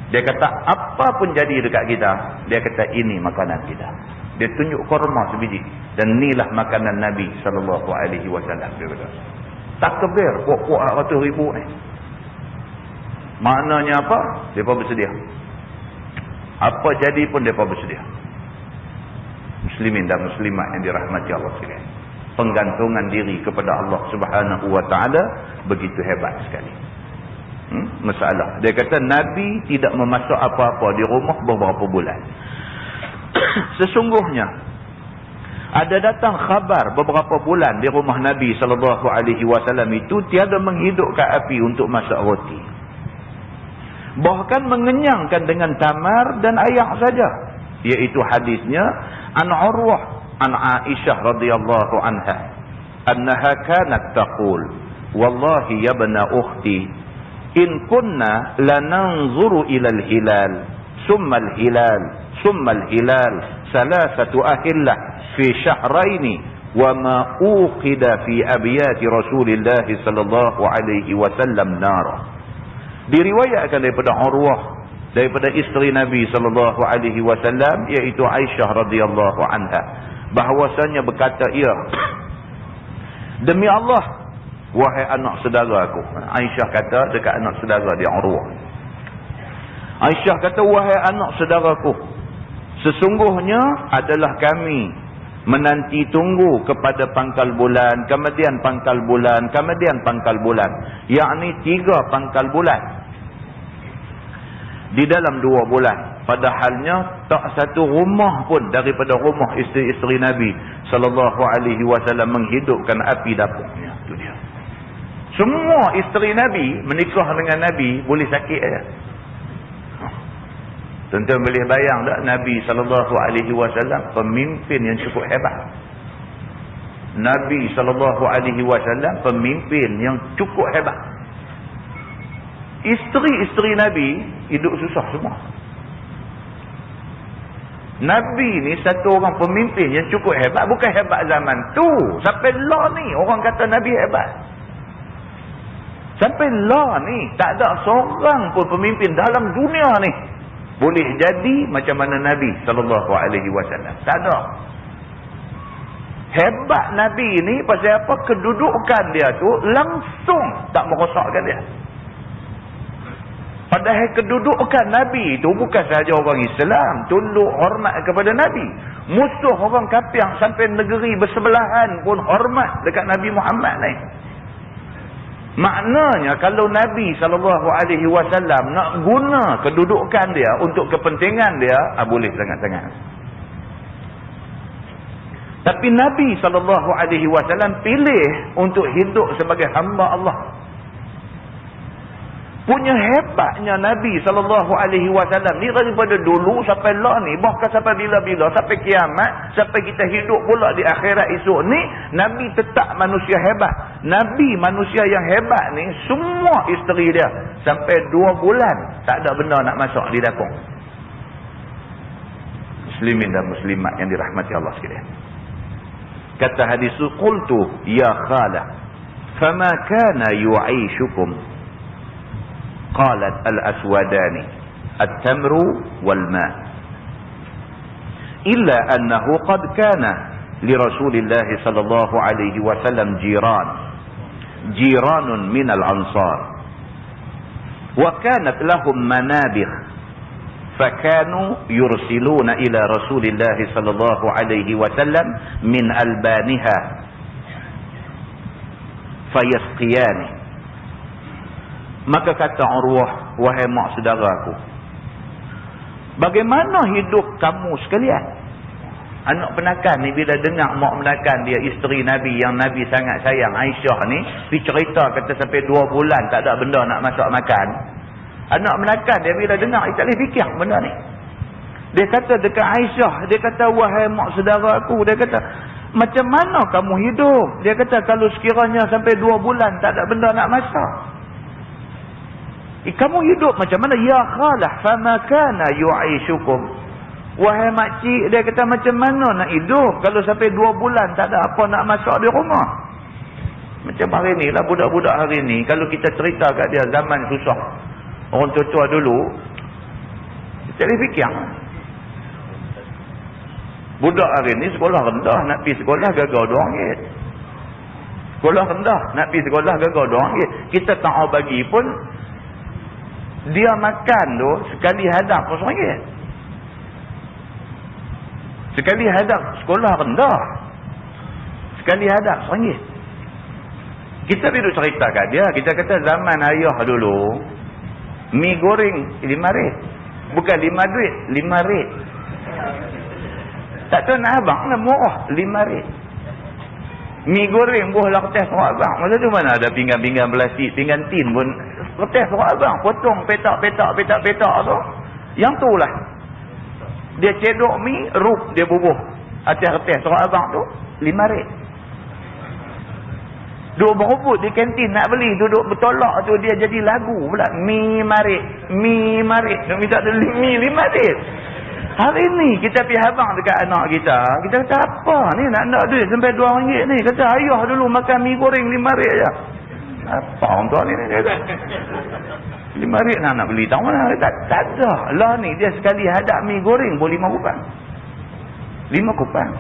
Dia kata, apa pun jadi dekat kita, dia kata ini makanan kita. Dia tunjuk korma sebiji, dan inilah makanan Nabi SAW, dia kata. Takbir puak-puak ratus ribu ni. Maknanya apa? Mereka bersedia. Apa jadi pun mereka bersedia. Muslimin dan muslimat yang dirahmati Allah sekalian. Penggantungan diri kepada Allah Subhanahu wa taala begitu hebat sekali. Masalah. Dia kata Nabi tidak memasak apa-apa di rumah beberapa bulan. Sesungguhnya ada datang khabar beberapa bulan di rumah Nabi SAW itu tiada menghidupkan api untuk masak roti. Bahkan mengenyangkan dengan tamar dan air saja. Iaitu hadisnya an Urwah an Aisyah radhiyallahu anha annaha kanat taqul wallahi ya bana ukhti in kunna lananzuru ila al-hilal summa al-hilal summa al-hilal salasatu ahillah fi syahraini wa ma uqida fi abiyati Rasulillah sallallahu alaihi wasallam nar. Diriwayatkan daripada Urwah, daripada isteri Nabi sallallahu alaihi wasallam, iaitu Aisyah radhiyallahu anha, bahwasanya berkata ia, demi Allah wahai anak saudara aku. Aisyah kata dekat anak saudara dia Urwah. Aisyah kata, wahai anak saudaraku, sesungguhnya adalah kami menanti tunggu kepada pangkal bulan, kemudian pangkal bulan, kemudian pangkal bulan, yakni 3 pangkal bulan di dalam 2 bulan. Padahalnya tak satu rumah pun daripada rumah isteri-isteri Nabi sallallahu alaihi wasallam menghidupkan api dapurnya. Itu dia. Semua isteri Nabi menikah dengan Nabi boleh sakit aja. Tuan-tuan boleh bayang tak Nabi SAW pemimpin yang cukup hebat. Nabi SAW pemimpin yang cukup hebat. Isteri-isteri Nabi hidup susah semua. Nabi ni satu orang pemimpin yang cukup hebat. Bukan hebat zaman tu. Sampai lah ni orang kata Nabi hebat. Sampai lah ni tak ada seorang pun pemimpin dalam dunia ni boleh jadi macam mana Nabi SAW. Tak ada. Hebat Nabi ni pasal apa? Kedudukan dia tu langsung tak merosakkan dia. Padahal kedudukan Nabi itu bukan sahaja orang Islam tunduk hormat kepada Nabi. Musuh orang kafir sampai negeri bersebelahan pun hormat dekat Nabi Muhammad ni. Maknanya kalau Nabi SAW nak guna kedudukan dia untuk kepentingan dia, boleh sangat-sangat. Tapi Nabi SAW pilih untuk hidup sebagai hamba Allah. Punya hebatnya Nabi SAW ni daripada dulu sampai lah ni, bahkan sampai bila-bila, sampai kiamat, sampai kita hidup pula di akhirat esok ni, Nabi tetap manusia hebat. Nabi manusia yang hebat ni, semua isteri dia sampai 2 bulan tak ada benda nak masuk di dapur. Muslimin dan muslimat yang dirahmati Allah sekalian. Kata hadis, qultu ya khala fama kana yu'aishukum. Qalat al-aswadani at-tamru wal-ma' illa annahu qad kana li Rasulillah sallallahu alaihi wasallam jiranun min al-ansar wa kanat lahum manabigh fakanu yursiluna ila Rasulillah sallallahu alaihi wasallam min albaniha fayasqiyani. Maka kata Urwah, wahai mak saudaraku, bagaimana hidup kamu sekalian? Anak penakan ni bila dengar mak penakan dia, isteri Nabi yang Nabi sangat sayang, Aisyah ni, dia cerita kata sampai 2 bulan tak ada benda nak masak makan. Anak penakan dia bila dengar, dia tak boleh fikir benda ni. Dia kata dekat Aisyah, dia kata, wahai mak saudaraku, dia kata, macam mana kamu hidup? Dia kata kalau sekiranya sampai 2 bulan tak ada benda nak masak. Kamu hidup macam mana? Ya khalah fama kana yu'aishukum. Wahai makcik, dia kata macam mana nak hidup kalau sampai 2 bulan tak ada apa nak masak di rumah. Macam hari ni lah, budak-budak hari ni, kalau kita cerita kat dia zaman susah, orang tua-tua dulu, kita boleh fikir. Budak hari ni sekolah rendah, nak pergi sekolah gagal RM2. Sekolah rendah, nak pergi sekolah gagal RM2. Kita tak mau bagi pun, dia makan tu sekali hadap RM1. Sekali hadap sekolah rendah, sekali hadap RM1. Kita duduk cerita kat dia, kita kata zaman ayah dulu mi goreng RM5. Bukan RM5, RM5. Tak tahu nak abang lah, murah RM5. Mi goreng buah lah kertas surat abang. Masa tu mana ada pinggan-pinggan plastik, pinggan tin pun. Kertas surat abang, potong petak-petak tu. Yang tu lah. Dia cedok mi, rup dia bubuh. Atas kertas surat abang tu, RM5. Duduk berebut di kantin nak beli, duduk bertolak tu dia jadi lagu pula. Mi marik. Dia minta mi RM5. Hari ni kita pergi habang dekat anak kita. Kita kata apa ni nak duit sampai RM2 ni. Kata ayah dulu makan mi goreng RM5 je. Apa orang tua ni kata. RM5 nak beli tahu mana. Kata tak ada. Lah ni dia sekali hadap mi goreng boleh 5 kupang. 5 kupang.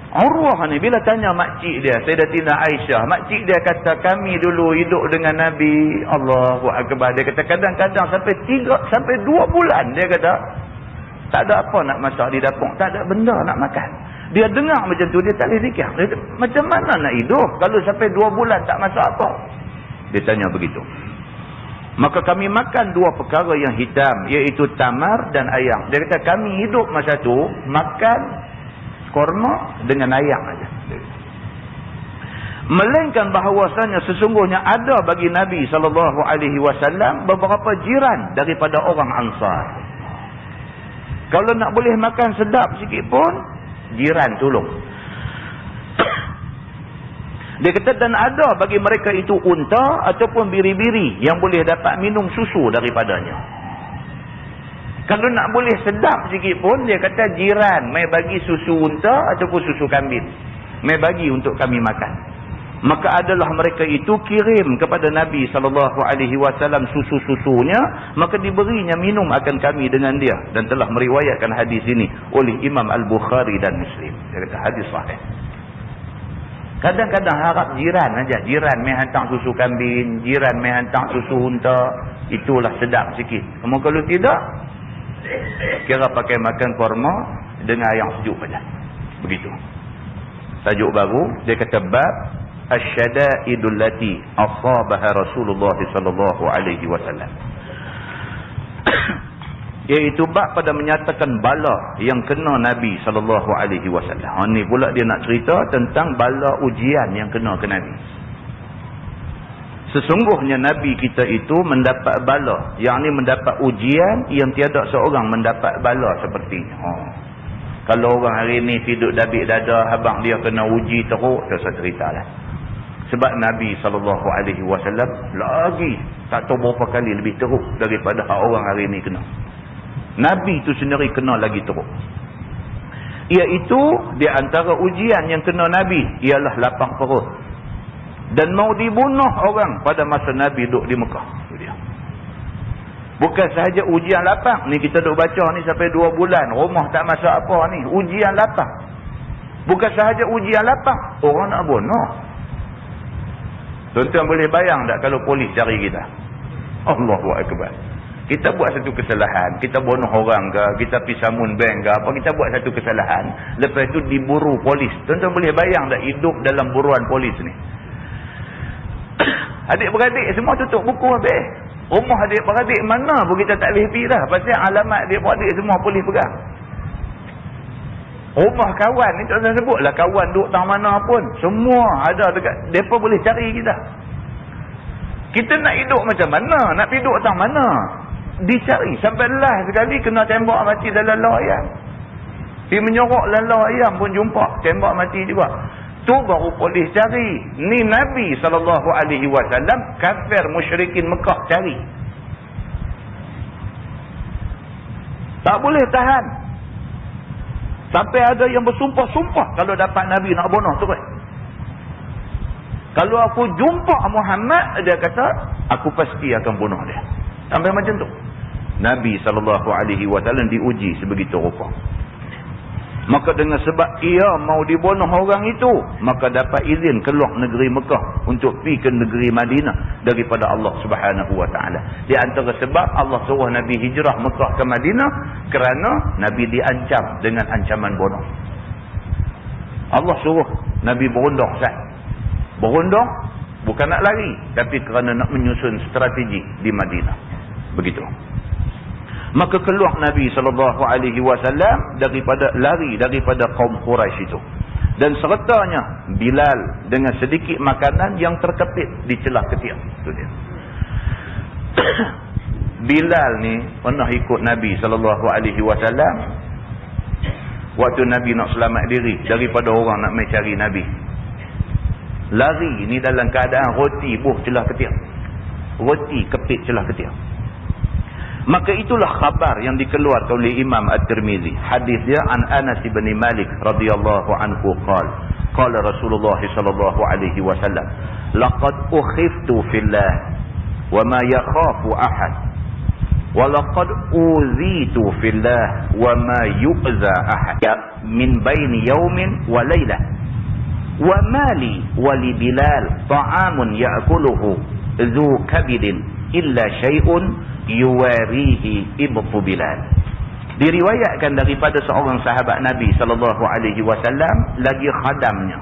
Urwah ni bila tanya makcik dia, Sayyidatina Aisyah, makcik dia kata kami dulu hidup dengan Nabi, Allahu Akbar. Dia kata kadang-kadang sampai 2 bulan dia kata tak ada apa nak masak di dapur, tak ada benda nak makan. Dia dengar macam tu dia tak boleh fikir. Dia kata, macam mana nak hidup kalau sampai 2 bulan tak masak apa? Dia tanya begitu. Maka kami makan 2 perkara yang hitam, iaitu tamar dan ayam. Dia kata kami hidup masa tu makan korma dengan ayam aja. Melainkan bahawasanya sesungguhnya ada bagi Nabi SAW beberapa jiran daripada orang Ansar. Kalau nak boleh makan sedap sikit pun, jiran tolong. Dia kata dan ada bagi mereka itu unta ataupun biri-biri yang boleh dapat minum susu daripadanya. Kalau nak boleh sedap sikit pun, dia kata jiran mai bagi susu unta ataupun susu kambing. Mai bagi untuk kami makan. Maka adalah mereka itu kirim kepada Nabi SAW susu-susunya, maka diberinya minum akan kami dengan dia. Dan telah meriwayatkan hadis ini oleh Imam Al-Bukhari dan Muslim. Dia kata hadis sahih. Kadang-kadang harap jiran aja, jiran mai hantar susu kambing, jiran mai hantar susu unta, itulah sedap sikit. Kamu kalau tidak, kira pakai makan kurma dengan yang sejuk saja. Begitu. Tajuk baru, dia kata bab asyada'idul lati asabaha Rasulullah sallallahu alaihi wasallam. Iaitu bab pada menyatakan bala yang kena Nabi sallallahu alaihi wasallam. Ini pula dia nak cerita tentang bala ujian yang kena ke Nabi. Sesungguhnya Nabi kita itu mendapat bala, yakni mendapat ujian yang tiada seorang mendapat bala sepertinya. Kalau orang hari ni tidur dabik dada, abang dia kena uji teruk, saya ceritalah. Sebab Nabi SAW lagi tak tahu berapa kali lebih teruk daripada orang hari ni kena. Nabi itu sendiri kena lagi teruk. Iaitu di antara ujian yang kena Nabi ialah lapang perut. Dan mau dibunuh orang pada masa Nabi duduk di Mekah. Bukan sahaja ujian lapang. Ni kita duk baca ni sampai 2 bulan. Rumah tak masak apa ni. Ujian lapang. Bukan sahaja ujian lapang. Orang nak bunuh. Tuan-tuan boleh bayang tak kalau polis cari kita? Allahu Akbar. Kita buat satu kesalahan. Kita bunuh orang ke. Kita pergi samun bank ke. Apa kita buat satu kesalahan. Lepas tu diburu polis. Tuan-tuan boleh bayang tak hidup dalam buruan polis ni? Adik-beradik semua tutup buku habis. Rumah adik-beradik mana pun kita tak boleh pergi dah. Pasal alamat adik-beradik semua polis pegang. Rumah kawan ni tak usah sebutlah kawan duduk tang mana pun. Semua ada dekat. Mereka boleh cari kita. Kita nak hidup macam mana? Nak hidup tang mana? Dicari. Sampai last sekali kena tembak mati dalam lau ayam. Pergi menyorok dalam lau ayam pun jumpa. Tembak mati juga. Tu baru polis cari. Ni Nabi SAW kafir musyrikin Mekah cari. Tak boleh tahan. Sampai ada yang bersumpah-sumpah kalau dapat Nabi nak bunuh terus. Kalau aku jumpa Muhammad, dia kata, aku pasti akan bunuh dia. Sampai macam tu. Nabi SAW diuji sebegitu rupa. Maka dengan sebab ia mau dibunuh orang itu, maka dapat izin keluar negeri Mekah untuk pergi ke negeri Madinah daripada Allah Subhanahu Wa Taala. Di antara sebab Allah suruh Nabi hijrah Mekah ke Madinah kerana Nabi diancam dengan ancaman bunuh. Allah suruh Nabi berunding sat. Berunding bukan nak lari, tapi kerana nak menyusun strategi di Madinah. Begitu. Maka keluar Nabi SAW lari daripada kaum Quraisy itu. Dan sertanya Bilal dengan sedikit makanan yang terkepit di celah ketiak. Itu dia. Bilal ni pernah ikut Nabi SAW waktu Nabi nak selamat diri daripada orang nak mencari Nabi. Lari ni dalam keadaan roti buh celah ketiak. Roti kepit celah ketiak. Maka itulah khabar yang dikeluarkan oleh Imam At-Tirmizi. Hadis dia an Anas bin Malik radhiyallahu anhu qala Rasulullah sallallahu alaihi wasallam laqad ukhiftu fillah wa ma yakhafu ahad wa laqad uzitu fillah wa ma yu'za ahad min baini yawmin wa laylah wa mali wa li Bilal ta'amun ya'kuluhu dzu kabidin illa syai'un yuwarihi ibtu Bilal. Diriwayatkan daripada seorang sahabat Nabi SAW lagi khadamnya.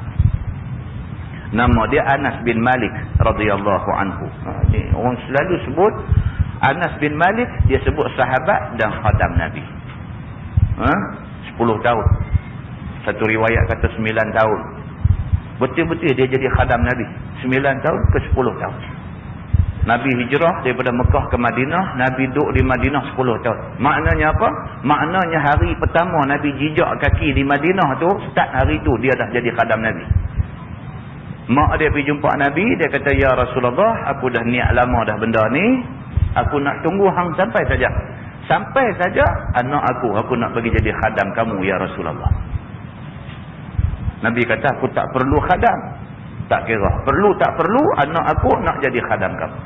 Nama dia Anas bin Malik radhiyallahu anhu. Ini orang selalu sebut Anas bin Malik, dia sebut sahabat dan khadam Nabi. 10 tahun. Satu riwayat kata 9 tahun. Betul-betul dia jadi khadam Nabi. 9 tahun ke 10 tahun. Nabi hijrah daripada Mekah ke Madinah. Nabi duduk di Madinah 10 tahun. Maknanya apa? Maknanya hari pertama Nabi jijak kaki di Madinah tu, start hari tu dia dah jadi khadam Nabi. Mak dia pergi jumpa Nabi. Dia kata, ya Rasulullah, aku dah niat lama dah benda ni. Aku nak tunggu hang sampai saja. Sampai saja anak aku nak pergi jadi khadam kamu ya Rasulullah. Nabi kata, aku tak perlu khadam. Tak kira. Perlu tak perlu, anak aku nak jadi khadam kamu.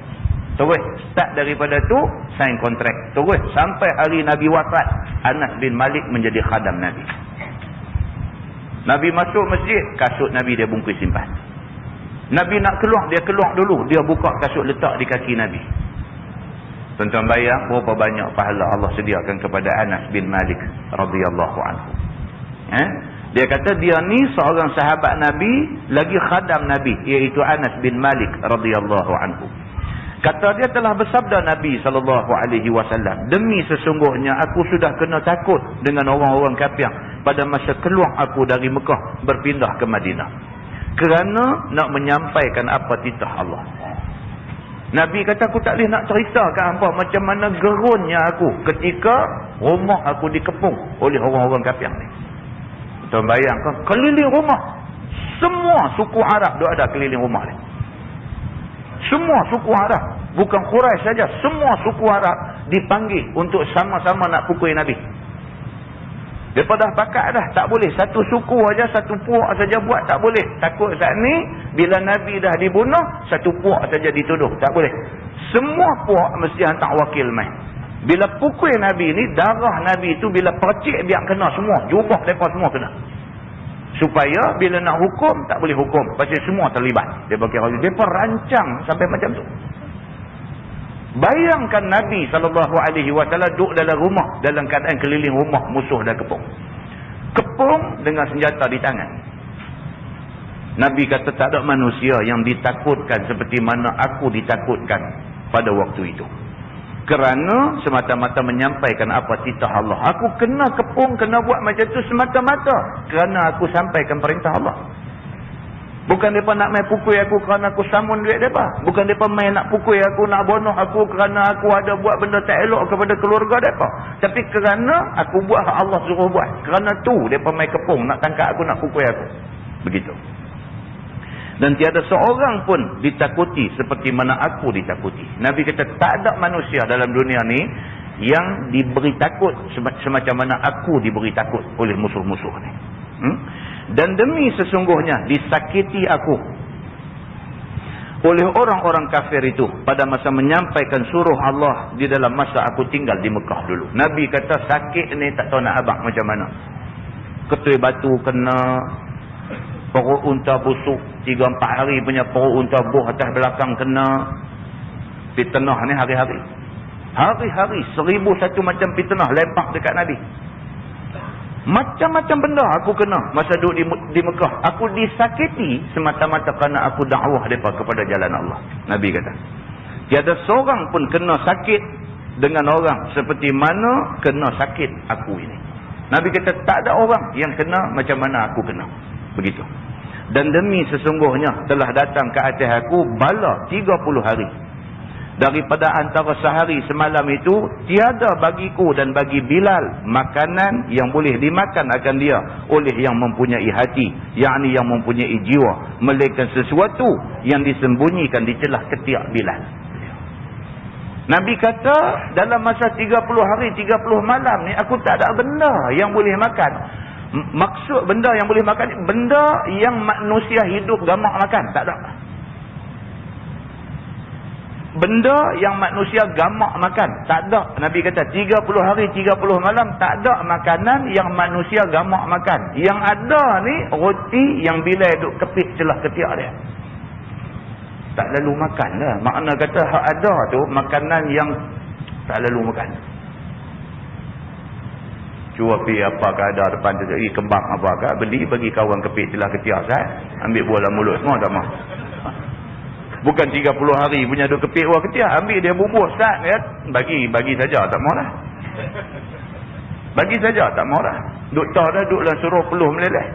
Terus start daripada tu, sign kontrak. Terus sampai hari Nabi wafat, Anas bin Malik menjadi khadam Nabi. Nabi masuk masjid, kasut Nabi dia bungkus simpan. Nabi nak keluar, dia keluar dulu. Dia buka kasut letak di kaki Nabi. Tuan-tuan bayang berapa banyak pahala Allah sediakan kepada Anas bin Malik radhiyallahu anhu. Dia kata dia ni seorang sahabat Nabi lagi khadam Nabi, iaitu Anas bin Malik radhiyallahu anhu. Kata dia telah bersabda Nabi SAW, demi sesungguhnya aku sudah kena takut dengan orang-orang kafir pada masa keluar aku dari Mekah berpindah ke Madinah, kerana nak menyampaikan apa titah Allah. Nabi kata aku tak boleh nak ceritakan apa macam mana gerunnya aku ketika rumah aku dikepung oleh orang-orang kafir ni. Tuan bayangkan, keliling rumah. Semua suku Arab dia ada keliling rumah ni. Semua suku Arab. Bukan Quraisy saja. Semua suku Arab dipanggil untuk sama-sama nak pukul Nabi. Mereka dah pakat dah. Tak boleh. Satu suku aja, satu puak saja buat. Tak boleh. Takut saat ni, bila Nabi dah dibunuh, satu puak saja dituduh. Tak boleh. Semua puak mesti hantar wakil main. Bila pukul Nabi ni, darah Nabi tu bila percik biar kena semua. Jubah mereka semua kena. Supaya bila nak hukum, tak boleh hukum. Pasal semua terlibat. Dia bagi orang. Dia perancang sampai macam tu. Bayangkan Nabi SAW duduk dalam rumah. Dalam keadaan keliling rumah musuh dah kepung. Kepung dengan senjata di tangan. Nabi kata tak ada manusia yang ditakutkan seperti mana aku ditakutkan pada waktu itu. Kerana semata-mata menyampaikan apa titah Allah. Aku kena kepung, kena buat macam tu semata-mata kerana aku sampaikan perintah Allah. Bukan mereka nak main pukul aku kerana aku samun duit mereka. Bukan mereka main nak pukul aku, nak bunuh aku kerana aku ada buat benda tak elok kepada keluarga mereka. Tapi kerana aku buat hak Allah suruh buat. Kerana tu mereka main kepung, nak tangkap aku, nak pukul aku. Begitu. Dan tiada seorang pun ditakuti seperti mana aku ditakuti. Nabi kata tak ada manusia dalam dunia ni yang diberi takut semacam mana aku diberi takut oleh musuh-musuh ni. Dan demi sesungguhnya disakiti aku oleh orang-orang kafir itu pada masa menyampaikan suruh Allah di dalam masa aku tinggal di Mekah dulu. Nabi kata sakit ni tak tahu nak abang macam mana. Ketui batu kena, perut unta busuk 3-4 hari punya perut unta buh atas belakang kena. Fitnah ni hari-hari. Hari-hari 1001 macam fitnah lempak dekat Nabi. Macam-macam benda aku kena masa duduk di Mekah. Aku disakiti semata-mata kerana aku dakwah mereka kepada jalan Allah. Nabi kata tiada seorang pun kena sakit dengan orang seperti mana kena sakit aku ini. Nabi kata tak ada orang yang kena macam mana aku kena. Begitu. Dan demi sesungguhnya telah datang ke atas aku bala 30 hari. Daripada antara sehari semalam itu tiada bagiku dan bagi Bilal makanan yang boleh dimakan akan dia oleh yang mempunyai hati, yakni yang mempunyai jiwa, melainkan sesuatu yang disembunyikan di celah ketiak Bilal. Nabi kata dalam masa 30 hari 30 malam ni aku tak ada benda yang boleh makan. Maksud benda yang boleh makan, benda yang manusia hidup gamak makan, tak ada. Benda yang manusia gamak makan, tak ada. Nabi kata 30 hari 30 malam tak ada makanan yang manusia gamak makan. Yang ada ni roti yang bila duk kepit celah ketiak dia. Tak lalu makan lah. Makna kata hak ada tu makanan yang tak lalu makan. Cuba pergi apa keadaan depan tu, kembang apa kat, beli bagi kawan kepit celah ketiak sat, ambil bola mulut semua tak mah. Bukan 30 hari punya duk kepit orang ketiak, ambil dia bubur sat ya, bagi saja tak mau dah. Bagi saja tak mau dah. Duk tahu dah duk lah suruh peluh meleleh.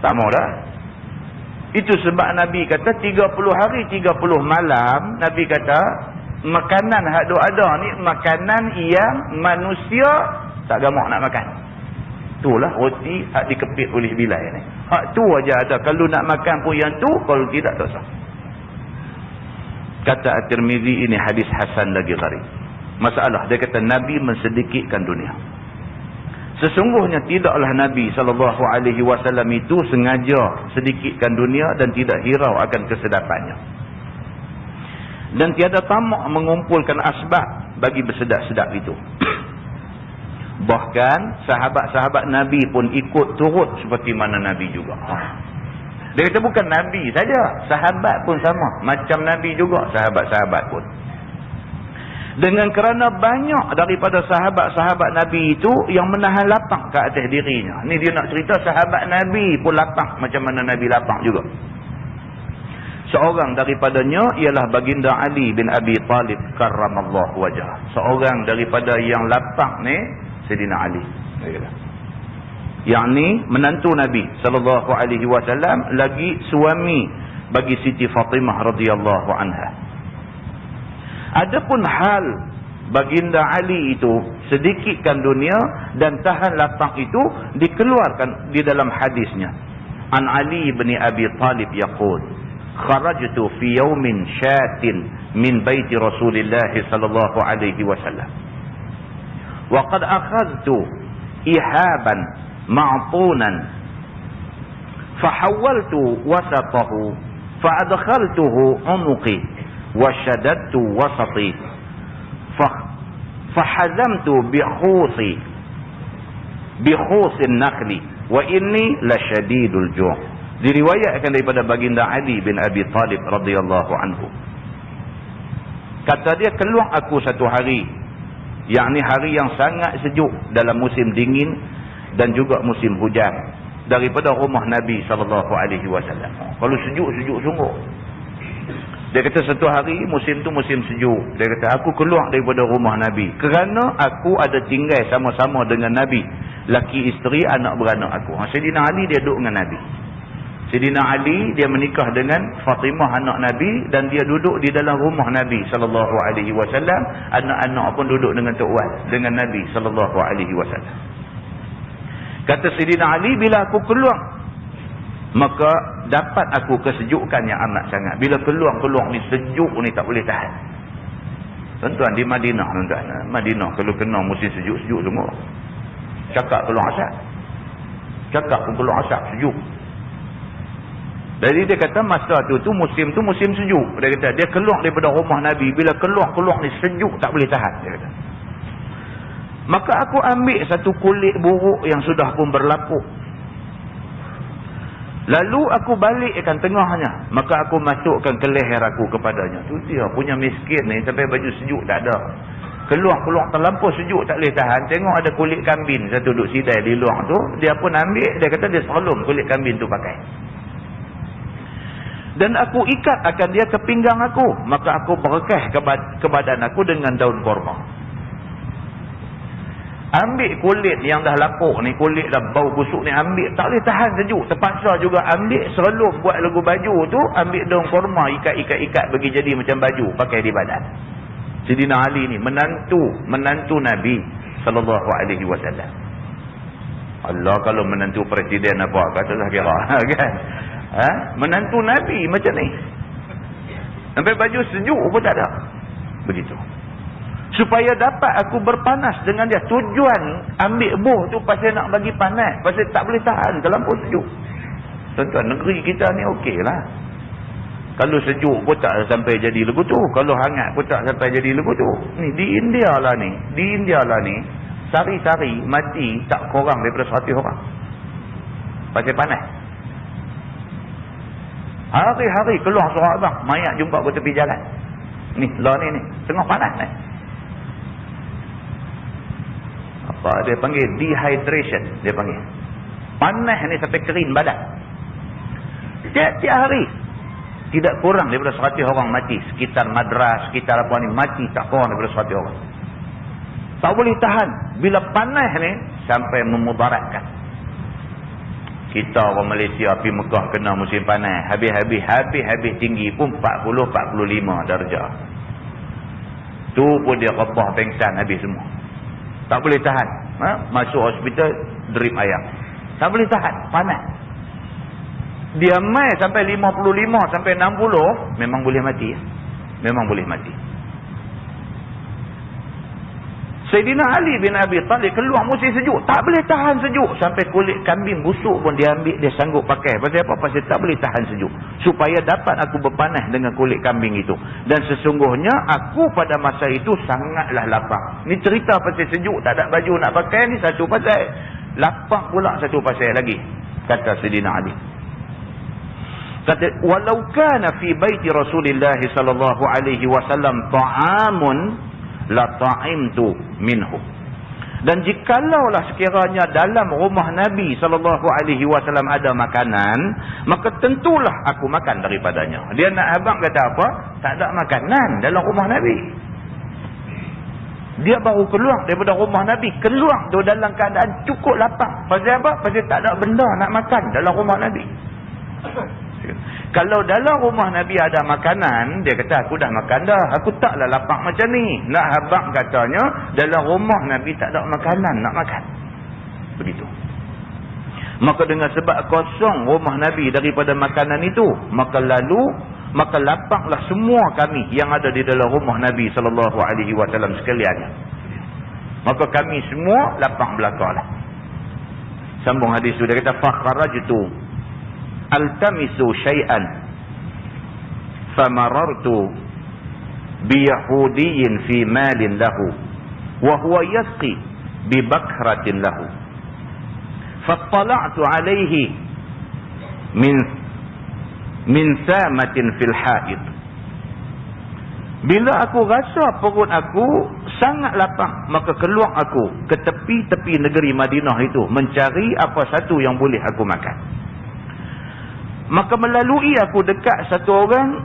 Tak mau dah. Itu sebab Nabi kata 30 hari 30 malam, Nabi kata makanan hak duk ada ni makanan yang manusia tak gamak nak makan. Itulah roti hak dikepit oleh Bilal ni. Hak tu aja ada. Kalau nak makan pun yang tu, kalau tidak tak sah. Kata At-Tirmizi ini hadis hasan lagi gharib. Masalah dia kata Nabi mensedikitkan dunia. Sesungguhnya tidaklah Nabi SAW itu sengaja sedikitkan dunia dan tidak hirau akan kesedapannya. Dan tiada tamak mengumpulkan asbab bagi bersedap-sedap itu. Bahkan sahabat-sahabat Nabi pun ikut turut seperti mana Nabi juga. Dia kata bukan Nabi saja, sahabat pun sama. Macam Nabi juga, sahabat-sahabat pun. Dengan kerana banyak daripada sahabat-sahabat Nabi itu yang menahan lapang ke atas dirinya. Ni dia nak cerita sahabat Nabi pun lapang macam mana Nabi lapang juga. Seorang daripadanya ialah baginda Ali bin Abi Talib karramallahu wajah. Seorang daripada yang lapang ni Sayyidina Ali. Yang ni menantu Nabi SAW lagi suami bagi Siti Fatimah radhiyallahu anha. Adapun hal baginda Ali itu sedikitkan dunia dan tahan lapang itu dikeluarkan di dalam hadisnya. An Ali bin Abi Talib yaqul, kharajtu fi yawmin shatin min baiti Rasulillah sallallahu alaihi wasallam. Wa qad akhadtu ihaban ma'tunan fahawaltu wasatahu fa adkhaltuhu unuqi وشددت وسطي فحزمت بخوص النخل وإني لشديد الجوع. Diriwayatkan daripada baginda Ali bin Abi Talib radhiyallahu anhu. Kata dia, keluar aku satu hari, yakni hari yang sangat sejuk dalam musim dingin dan juga musim hujan, daripada rumah Nabi SAW. Kalau sejuk-sejuk sungguh. Dia kata satu hari musim tu musim sejuk. Dia kata aku keluar daripada rumah Nabi kerana aku ada tinggal sama-sama dengan Nabi, laki isteri anak beranak aku. Sayyidina Ali dia duduk dengan Nabi. Sayyidina Ali dia menikah dengan Fatimah anak Nabi dan dia duduk di dalam rumah Nabi SAW. Anak-anak pun duduk dengan Tok Wan dengan Nabi SAW. Kata Sayyidina Ali, bila aku keluar maka dapat aku kesejukan yang amat sangat. Bila keluar ni sejuk ni tak boleh tahan. Tuan-tuan di Madinah, tuan-tuan, Madinah kalau kena musim sejuk-sejuk semua. Cakap keluar asap. Cakap pun keluar asap, sejuk. Jadi dia kata masa tu musim sejuk. Dia kata dia keluar daripada rumah Nabi, bila keluar ni sejuk tak boleh tahan, dia kata. Maka aku ambil satu kulit buruk yang sudah pun berlapuk. Lalu aku balikkan tengahnya. Maka aku masukkan ke leher aku kepadanya. Tu dia punya miskin ni sampai baju sejuk tak ada. Keluar terlampau sejuk tak boleh tahan. Tengok ada kulit kambing satu duduk sidai di luar tu. Dia pun ambil. Dia kata dia serlum kulit kambing tu pakai. Dan aku ikat akan dia ke pinggang aku. Maka aku berkah ke badan aku dengan daun korma. Ambil kulit yang dah lapuk ni, kulit dah bau busuk ni, ambil, tak boleh tahan sejuk, terpaksa juga ambil serlum buat lagu baju tu, ambil daun korma, ikat bagi jadi macam baju pakai di badan. Sayyidina Ali ni menantu Nabi SAW. Allah, kalau menantu presiden apa katalah kira kan, menantu Nabi macam ni sampai baju sejuk pun tak ada, begitu. Supaya dapat aku berpanas dengan dia. Tujuan ambil buah tu pasal nak bagi panas. Pasal tak boleh tahan terlampau sejuk. Tuan-tuan, negeri kita ni okey lah. Kalau sejuk pun tak sampai jadi lagu tu. Kalau hangat pun tak sampai jadi lagu tu. Ni di India lah ni. Sari-sari mati tak kurang daripada 100 orang. Pasal panas. Hari-hari keluar surat abang. Mayat jumpa ke tepi jalan. Ni, lah ni. Tengah panas ni. Apa dia panggil? Dehydration dia panggil. Panas ni sampai kering badan. Tiap-tiap hari tidak kurang daripada 100 orang mati. Sekitar Madras, sekitar apa ni, mati tak kurang daripada 100 orang. Tak boleh tahan. Bila panas ni sampai memudaratkan. Kita orang Malaysia pergi Mekah kena musim panas, habis tinggi pun 40-45 darjah. Tu pun dia rebah pengsan habis semua. Tak boleh tahan. Masuk hospital drip air. Tak boleh tahan, panas. Dia mai sampai 55 sampai 60 memang boleh mati. Memang boleh mati. Sayyidina Ali bin Abi Talib keluar musim sejuk. Tak boleh tahan sejuk. Sampai kulit kambing busuk pun dia ambil, dia sanggup pakai. Pasal apa? Pasal tak boleh tahan sejuk. Supaya dapat aku berpanas dengan kulit kambing itu. Dan sesungguhnya aku pada masa itu sangatlah lapar. Ni cerita pasal sejuk, tak ada baju nak pakai, ni satu pasal. Lapar pula satu pasal lagi. Kata Sayyidina Ali. Kata, walau kana fi baiti Rasulillah sallallahu alaihi wasallam ta'amun la ta'imtu minhu. Dan jikalaulah sekiranya dalam rumah Nabi sallallahu alaihi wasallam ada makanan, maka tentulah aku makan daripadanya. Dia nak abang kata apa? Tak ada makanan dalam rumah Nabi. Dia baru keluar daripada rumah Nabi, keluar tu dalam keadaan cukup lapar. Pasal apa? Pasal tak ada benda nak makan dalam rumah Nabi. Kalau dalam rumah Nabi ada makanan, dia kata aku dah makan dah. Aku taklah lapar macam ni. Nak habaq katanya, dalam rumah Nabi tak ada makanan nak makan. Begitu. Maka dengan sebab kosong rumah Nabi daripada makanan itu, maka lapaklah semua kami yang ada di dalam rumah Nabi SAW sekaliannya. Maka kami semua lapak belakalah. Sambung hadis tu, dia kata fakharajtu altamisu syai'an famarartu biyahudiyyin fi malin lahu wa huwa yasqi bi bakratin lahu fattala'tu alayhi min samatin fil haid. Bila aku rasa perut aku sangat lapar, maka keluar aku ke tepi-tepi negeri Madinah itu mencari apa satu yang boleh aku makan. Maka melalui aku dekat satu orang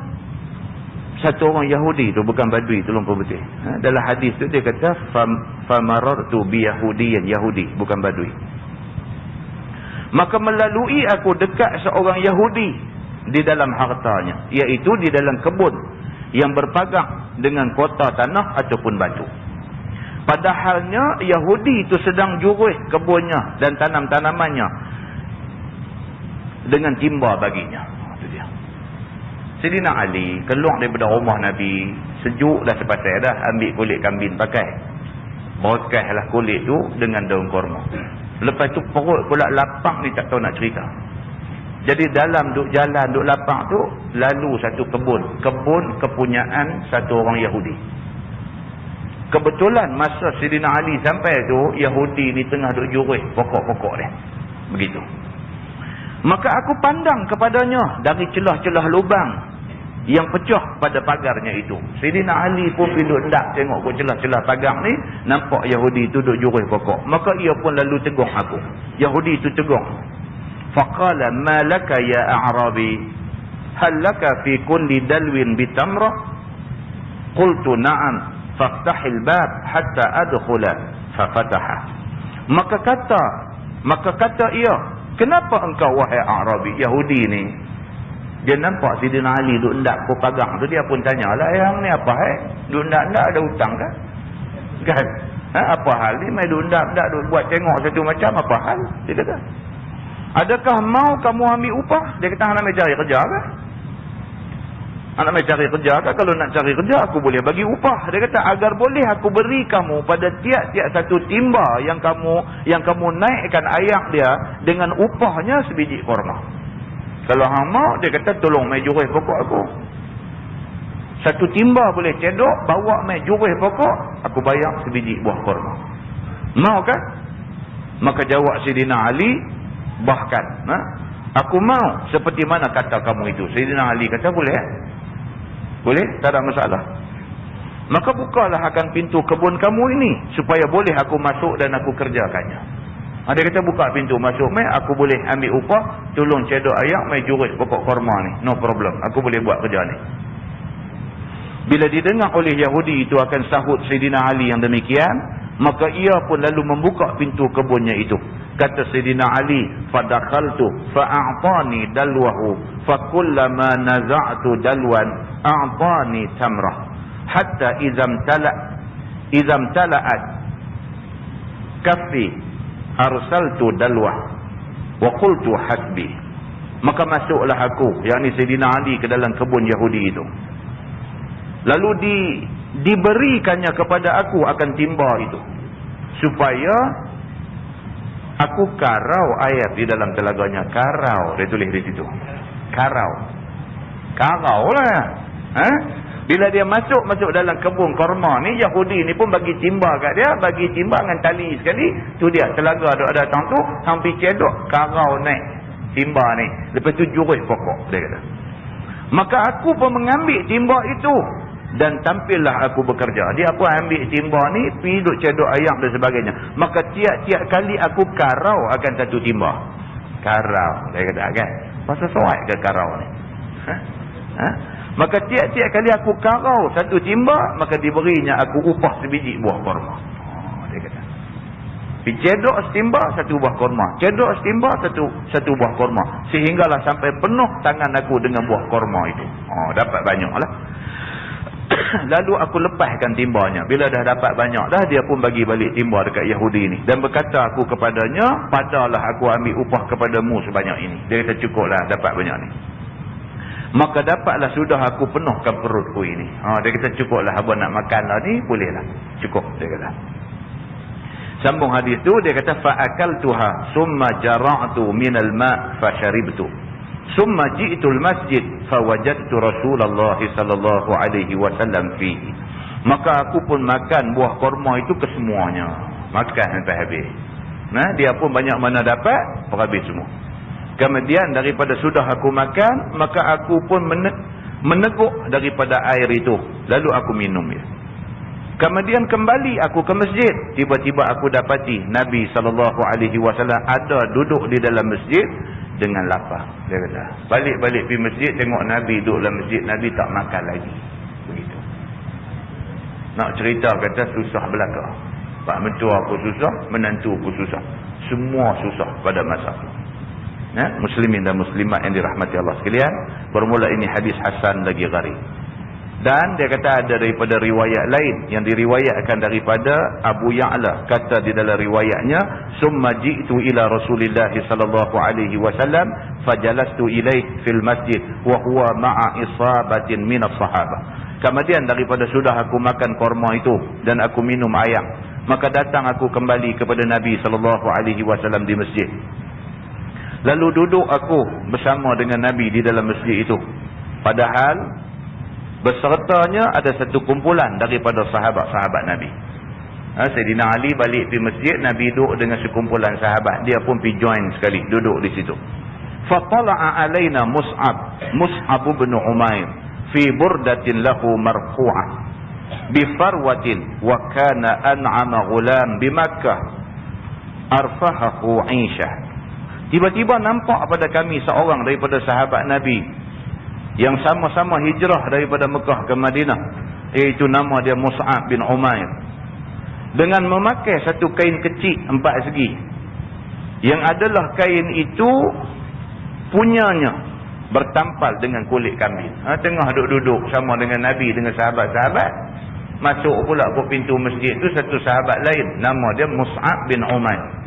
Yahudi tu, bukan Badui, tolong kau betul. Dalam hadis tu dia kata famarartu bi yahudiyan, Yahudi, bukan Badui. Maka melalui aku dekat seorang Yahudi di dalam hartanya, iaitu di dalam kebun yang berpagang dengan kota tanah ataupun batu. Padahalnya Yahudi itu sedang juruh kebunnya dan tanam-tanamannya dengan timba baginya. Itu dia. Sayyidina Ali keluar daripada rumah Nabi, sejuk dah sepatah dah, ambil kulit kambing pakai. Berkahlah kulit tu dengan daun kurma. Lepas tu perut pula lapang ni tak tahu nak cerita. Jadi dalam duk jalan, duk lapang tu, lalu satu kebun kepunyaan satu orang Yahudi. Kebetulan masa Sayyidina Ali sampai tu, Yahudi ni tengah duk juruh pokok-pokok dia. Begitu. Maka aku pandang kepadanya dari celah-celah lubang yang pecah pada pagarnya itu. Sayyidina Ali pun pergi hendak tengok ke celah-celah pagar ni, nampak Yahudi itu duduk juruh pokok. Maka ia pun lalu tegur aku. Yahudi itu tegur. Faqala ma laka ya a'rabi? Hal laka fi kulli dalwin bitamra? Qultu na'am. Faftahil bab hatta adkhula. Fafataha. Maka kata ia, kenapa engkau wahai Arabi, Yahudi ni? Dia nampak Sayyidina Ali duduk hendak ke pagar tu, dia pun tanya lah, yang ni apa duduk hendak ada hutang kan? Kan? Apa hal ni? Main duduk hendak duduk buat tengok satu macam, apa hal? Dia kata, adakah mau kamu ambil upah? Dia kata, nak main cari kerja kan? Nak main cari kerja kan? Kalau nak cari kerja, aku boleh bagi upah. Dia kata, agar boleh aku beri kamu pada tiap-tiap satu timba yang kamu naikkan ayak dia dengan upahnya sebiji kurma. Kalau hang mau, dia kata, tolong main juruh pokok aku. Satu timba boleh cedok, bawa main juruh pokok, aku bayar sebiji buah kurma. Mau kan? Maka jawab Sayyidina Ali, bahkan, aku mau seperti mana kata kamu itu. Sayyidina Ali kata, boleh. Boleh, tak ada masalah. Maka bukalah akan pintu kebun kamu ini, supaya boleh aku masuk dan aku kerjakannya. Dia kata, buka pintu, masuk, mai aku boleh ambil upah, tolong cedok ayak, mai jurus pokok korma ni. No problem, aku boleh buat kerja ni. Bila didengar oleh Yahudi itu akan sahut Sayyidina Ali yang demikian, maka ia pun lalu membuka pintu kebunnya itu. Kata Sayyidina Ali, fadakhaltu fa'a'tani dalwahu fakullama naza'tu dalwan a'tani tamrah hatta idham tala'at kaffi arsaltu dalwah wa qultu hasbi. Maka masuklah aku, yakni Sayyidina Ali, ke dalam kebun Yahudi itu. Lalu diberikannya kepada aku akan timba itu, supaya aku karau air di dalam telaganya. Karau, dia tulis di situ. Karau lah. Bila dia masuk dalam kebun korma ni, Yahudi ni pun bagi timba kat dia, bagi timba dengan tali sekali. Tu dia, telaga duk datang tu, hampir cedok, karau naik timba ni. Lepas tu jurus pokok, dia kata. Maka aku pun mengambil timba itu dan tampillah aku bekerja. Dia pun ambil timba ni, pergi duk cedok ayam dan sebagainya. Maka tiap-tiap kali aku karau akan satu timba. Karau, dia kata kan. Pasal soal ke karau ni? Maka tiap-tiap kali aku karau satu timba, maka diberinya aku upah sebiji buah korma. Dia kata. Cedok setimba satu buah korma. Cedok setimba satu buah korma. Sehinggalah sampai penuh tangan aku dengan buah korma itu. Dapat banyak lah. Lalu aku lepaskan timbanya. Bila dah dapat banyak dah, dia pun bagi balik timba dekat Yahudi ni. Dan berkata aku kepadanya, padalah aku ambil upah kepadamu sebanyak ini. Dia kata cukuplah dapat banyak ni. Maka dapatlah sudah aku penuhkan perutku ini. Dia kata cukuplah abang nak makan lah ni, bolehlah. Cukup, dia kata. Sambung hadis tu, dia kata fa'akaltuha summa jara'tu minal ma' fasharibtu. Summa ji'tul masjid fawajadtu Rasulullah sallallahu alaihi wasallam fihi. Maka aku pun makan buah korma itu kesemuanya. Makan sampai habis. Dia pun banyak mana dapat, habis semua. Kemudian daripada sudah aku makan, maka aku pun meneguk daripada air itu. Lalu aku minum ya. Kemudian kembali aku ke masjid. Tiba-tiba aku dapati Nabi SAW ada duduk di dalam masjid dengan lapar. Dia kata, balik-balik pergi masjid, tengok Nabi duduk dalam masjid, Nabi tak makan lagi. Begitu. Nak cerita kata susah belaka. Pak mentua aku susah, menantu aku susah. Semua susah pada masa itu. Muslimin dan muslimat yang dirahmati Allah sekalian, bermula ini hadis hasan lagi gharib. Dan dia kata ada daripada riwayat lain yang diriwayatkan daripada Abu Ya'la, kata di dalam riwayatnya, summa ji'tu ila Rasulillah sallallahu alaihi wasallam fajalastu ilaih fil masjid wa huwa ma'a isabatin min as-sahabah. Kemudian daripada sudah aku makan korma itu dan aku minum ayam, maka datang aku kembali kepada Nabi sallallahu alaihi wasallam di masjid. Lalu duduk aku bersama dengan Nabi di dalam masjid itu. Padahal besertanya ada satu kumpulan daripada sahabat-sahabat Nabi. Sayyidina Ali balik di masjid, Nabi duduk dengan sekumpulan sahabat. Dia pun pergi join sekali, duduk di situ. Fatala'a alaina Mus'ab bin Umair fi burdatin lahu marfu'ah bifarwatin wa kana an'ama ghulam bi Makkah arfahahu 'ishah. Tiba-tiba nampak pada kami seorang daripada sahabat Nabi yang sama-sama hijrah daripada Mekah ke Madinah, iaitu nama dia Mus'ab bin Umair, dengan memakai satu kain kecil 4 segi, yang adalah kain itu punyanya bertampal dengan kulit kambing. Tengah duduk sama dengan Nabi dengan sahabat-sahabat, masuk pula ke pintu masjid tu satu sahabat lain, nama dia Mus'ab bin Umair.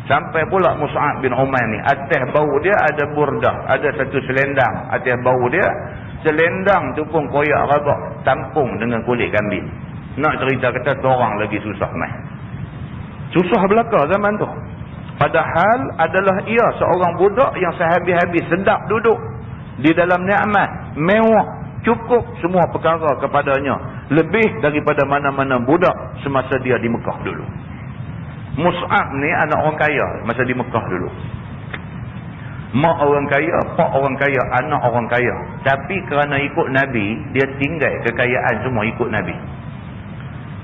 Sampai pula Mus'ab bin Umair ni, atas bau dia ada burdah, ada satu selendang atas bau dia. Selendang tu pun koyak rabak, tampung dengan kulit kambing. Nak cerita kata seorang lagi susah mai. Susah belaka zaman tu. Padahal adalah ia seorang budak yang sehabis-habis sedap duduk di dalam nikmat, mewah, cukup semua perkara kepadanya, lebih daripada mana-mana budak semasa dia di Mekah dulu. Mus'ab ni anak orang kaya masa di Mekah dulu. Mak orang kaya, pak orang kaya, anak orang kaya. Tapi kerana ikut Nabi, dia tinggal kekayaan semua ikut Nabi.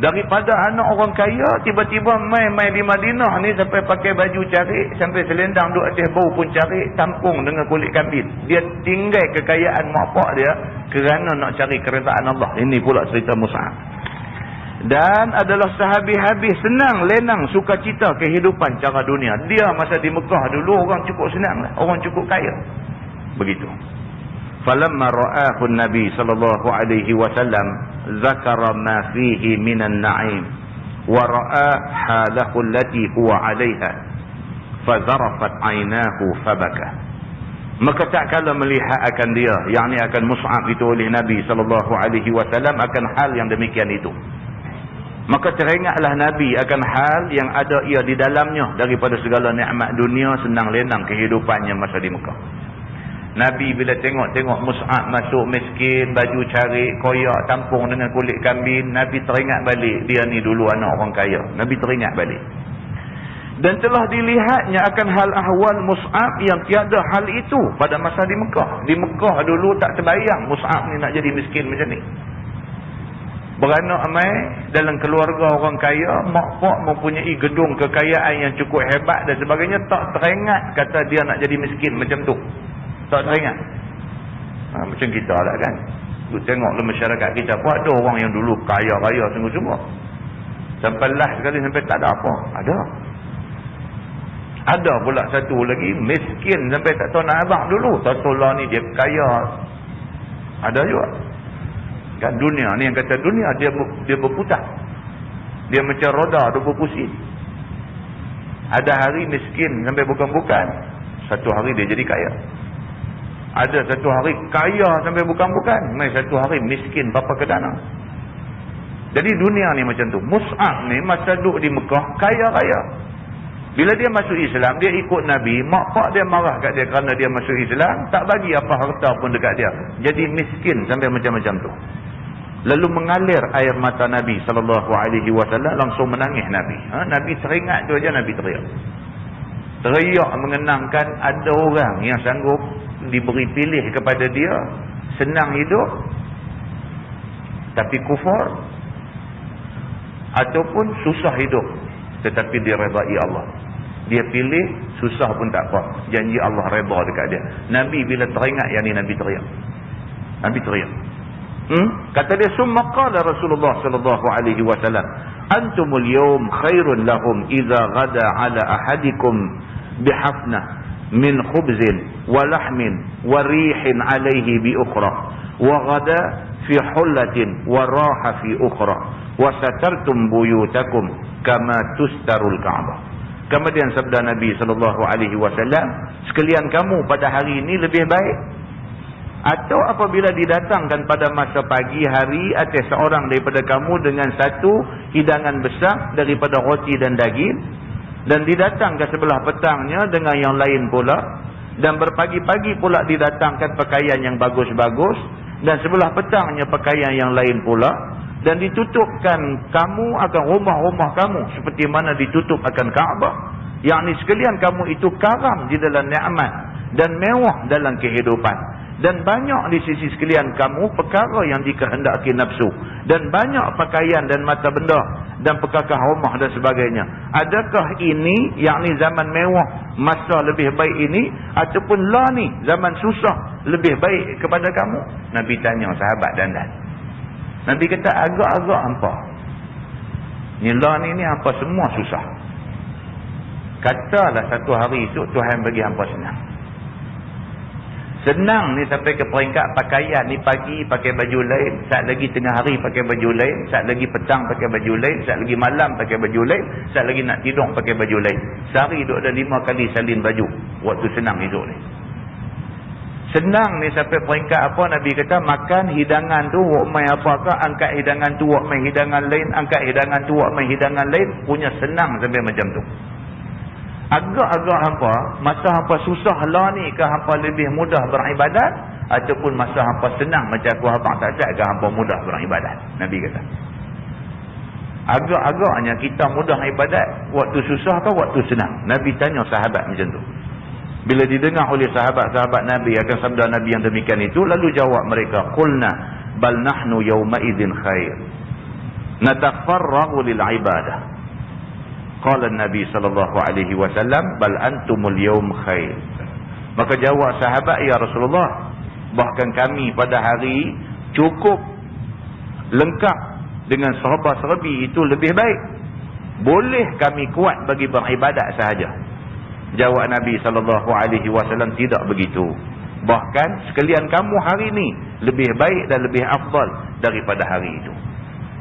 Daripada anak orang kaya, tiba-tiba mai di Madinah ni sampai pakai baju carik, sampai selendang duduk atas bau pun carik, tampung dengan kulit kambing. Dia tinggal kekayaan mak pak dia kerana nak cari keredaan Allah. Ini pula cerita Mus'ab. Dan adalah sehabis-habis senang, lenang, sukacita kehidupan cara dunia. Dia masa di Mekah dulu orang cukup senang lah. Orang cukup kaya. Begitu. Falamma ra'ahu Nabi sallallahu alaihi wasallam zakara ma fihi minan na'im wa ra'a halahu allati huwa 'alayha fazarafat 'aynahu fabaka. Maka tak kala melihat akan dia, yakni akan Mus'ab itu oleh Nabi SAW akan hal yang demikian itu. Maka teringatlah Nabi akan hal yang ada ia di dalamnya daripada segala nikmat dunia, senang lenang kehidupannya masa di Mekah. Nabi bila tengok Mus'ab masuk miskin, baju carik, koyak, tampung dengan kulit kambing, Nabi teringat balik dia ni dulu anak orang kaya. Nabi teringat balik. Dan telah dilihatnya akan hal ahwal Mus'ab yang tiada hal itu pada masa di Mekah. Di Mekah dulu tak terbayang Mus'ab ni nak jadi miskin macam ni. Beranak mai dalam keluarga orang kaya, mak pak mempunyai gedung kekayaan yang cukup hebat dan sebagainya, tak teringat kata dia nak jadi miskin macam tu. Tak teringat. Macam kita lah kan. Tu tengoklah masyarakat kita pun ada orang yang dulu kaya-kaya sungguh-sungguh. Sampai last sekali sampai tak ada apa. Ada pula satu lagi miskin sampai tak tahu nak abang dulu. Tatolah ni dia kaya. Ada juga. Kan dunia ni yang kata dunia dia berputar. Dia macam roda dia berpusing. Ada hari miskin sampai bukan-bukan. Satu hari dia jadi kaya. Ada satu hari kaya sampai bukan-bukan. Mai satu hari miskin bapa kedana. Jadi dunia ni macam tu. Mus'ab ni masa duduk di Mekah kaya-kaya. Bila dia masuk Islam, dia ikut Nabi, mak pak dia marah kat dia kerana dia masuk Islam, tak bagi apa harta pun dekat dia. Jadi miskin sampai macam-macam tu. Lalu mengalir air mata Nabi SAW, langsung menangis Nabi. Nabi teringat tu aja Nabi teriak. Teriak mengenangkan ada orang yang sanggup diberi pilih kepada dia, senang hidup, tapi kufur, ataupun susah hidup, tetapi dia redai Allah. Dia pilih susah pun tak apa, janji Allah redha dekat dia. Nabi bila teringat yang ni, Nabi teriak. Nabi teriak. Kata dia, summa qala Rasulullah sallallahu alaihi wasallam, antumul yawm khairun lahum idza ghada ala ahadikum bihafnah min khubzin wa lahmin wa rihin alaihi bi ukhra wa ghada fi hullatin wa raha fi ukhra wa satartum buyutakum kama tustarul Ka'bah. Kemudian sabda Nabi SAW, sekalian kamu pada hari ini lebih baik, atau apabila didatangkan pada masa pagi hari atas seorang daripada kamu dengan satu hidangan besar daripada roti dan daging, dan didatangkan sebelah petangnya dengan yang lain pula, dan berpagi-pagi pula didatangkan pakaian yang bagus-bagus, dan sebelah petangnya pakaian yang lain pula, dan ditutupkan kamu akan rumah-rumah kamu seperti mana ditutup akan Kaabah, yakni sekalian kamu itu karam di dalam nikmat dan mewah dalam kehidupan, dan banyak di sisi sekalian kamu perkara yang dikehendaki nafsu, dan banyak pakaian dan mata benda dan perkakah rumah dan sebagainya. Adakah ini yakni zaman mewah masa lebih baik ini, ataupun la ni zaman susah lebih baik kepada kamu? Nabi tanya sahabat dandan. Nabi kata agak-agak hampa. Ni lah ni hampa semua susah. Katalah satu hari esok Tuhan bagi hampa senang. Senang ni sampai ke peringkat pakaian ni pagi pakai baju lain, saat lagi tengah hari pakai baju lain, saat lagi petang pakai baju lain, saat lagi malam pakai baju lain, saat lagi nak tidur pakai baju lain. Sehari duduk ada 5 kali salin baju. Waktu senang hidup ni. Senang ni sampai peringkat apa? Nabi kata makan hidangan tu wak mai apakah, angkat hidangan tu wak mai hidangan lain, angkat hidangan tu wak mai hidangan lain, punya senang sampai macam tu. Agak-agak hampa, masa hampa susah lah ni ke hampa lebih mudah beribadat, ataupun masa hampa senang macam aku abang tak cak ke hampa mudah beribadat? Nabi kata agak-agaknya kita mudah ibadat waktu susah atau waktu senang. Nabi tanya sahabat macam tu. Bila didengar oleh sahabat-sahabat Nabi akan sabda Nabi yang demikian itu, lalu jawab mereka, qulna bal nahnu yawma idzin khair natafarraghu lil ibadah. Qala Nabi sallallahu alaihi wasallam bal antumul yawm khair. Maka jawab sahabat, ya Rasulullah, bahkan kami pada hari cukup lengkap dengan serba-serbi itu lebih baik. Boleh kami kuat bagi beribadat sahaja. Jawab Nabi SAW, tidak begitu. Bahkan sekalian kamu hari ini lebih baik dan lebih afdal daripada hari itu.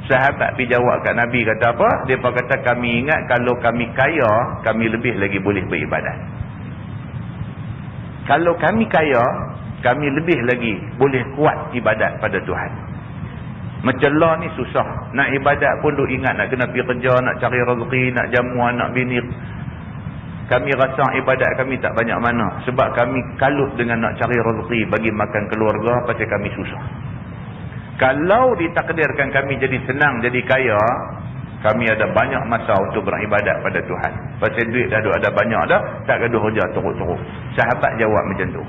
Sahabat pergi jawab kat Nabi kata apa? Dia kata kami ingat kalau kami kaya, kami lebih lagi boleh beribadat. Kalau kami kaya, kami lebih lagi boleh kuat ibadat pada Tuhan. Macam lah ni susah. Nak ibadat pun duk ingat nak kena pergi kerja, nak cari rezeki, nak jamu anak bini. Kami rasa ibadat kami tak banyak mana. Sebab kami kalut dengan nak cari rezeki bagi makan keluarga, pasal kami susah. Kalau ditakdirkan kami jadi senang, jadi kaya, kami ada banyak masa untuk beribadat pada Tuhan. Pasal duit dah ada banyak dah, tak gaduh kerja teruk-teruk. Sahabat jawab macam tu.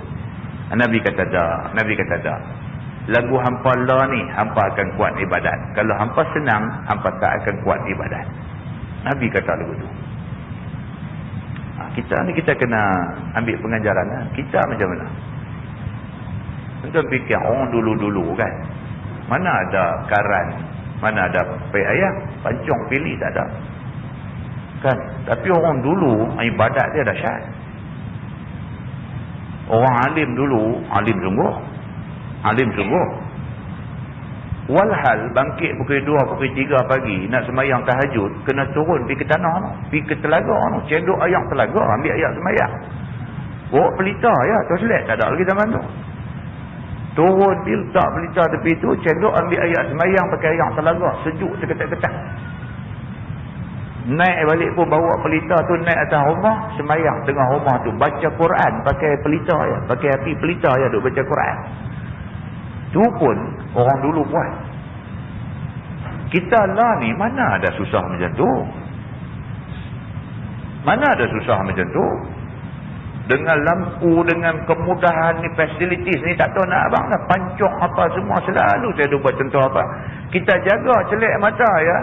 Nabi kata dah. Nabi kata dah. Lagu hampa lah ni, hampa akan kuat ibadat. Kalau hampa senang, hampa tak akan kuat ibadat. Nabi kata lagu tu. Kita ni kita kena ambil pengajaran lah. Kita macam mana? Kita fikir orang dulu-dulu kan. Mana ada karan, mana ada pek ayam, pancong pilih tak ada. Kan? Tapi orang dulu ibadat dia dahsyat. Orang alim dulu, alim sungguh. Alim sungguh. Walhal bangkit pukul 2, pukul 3 pagi nak sembahyang tahajud, kena turun pergi ke tanah tu, pergi ke telaga tu, cendok ayam telaga, ambil ayam sembahyang. Bawa pelita ya, toilet tak ada lagi zaman tu. Turun pergi letak pelita tepi tu, cendok ambil ayam sembahyang pakai ayam telaga, sejuk seketak-ketak. Naik balik pun bawa pelita tu naik atas rumah, sembahyang tengah rumah tu, baca Quran pakai pelita ya, pakai api pelita ya, duk baca Quran. Tu pun orang dulu buat. Kita lah ni mana ada susah macam tu? Mana ada susah macam tu? Dengan lampu, dengan kemudahan ni, facilities ni, tak tahu nak abang dah pancong apa semua, selalu saya duk buat contoh apa. Kita jaga celik mata ya.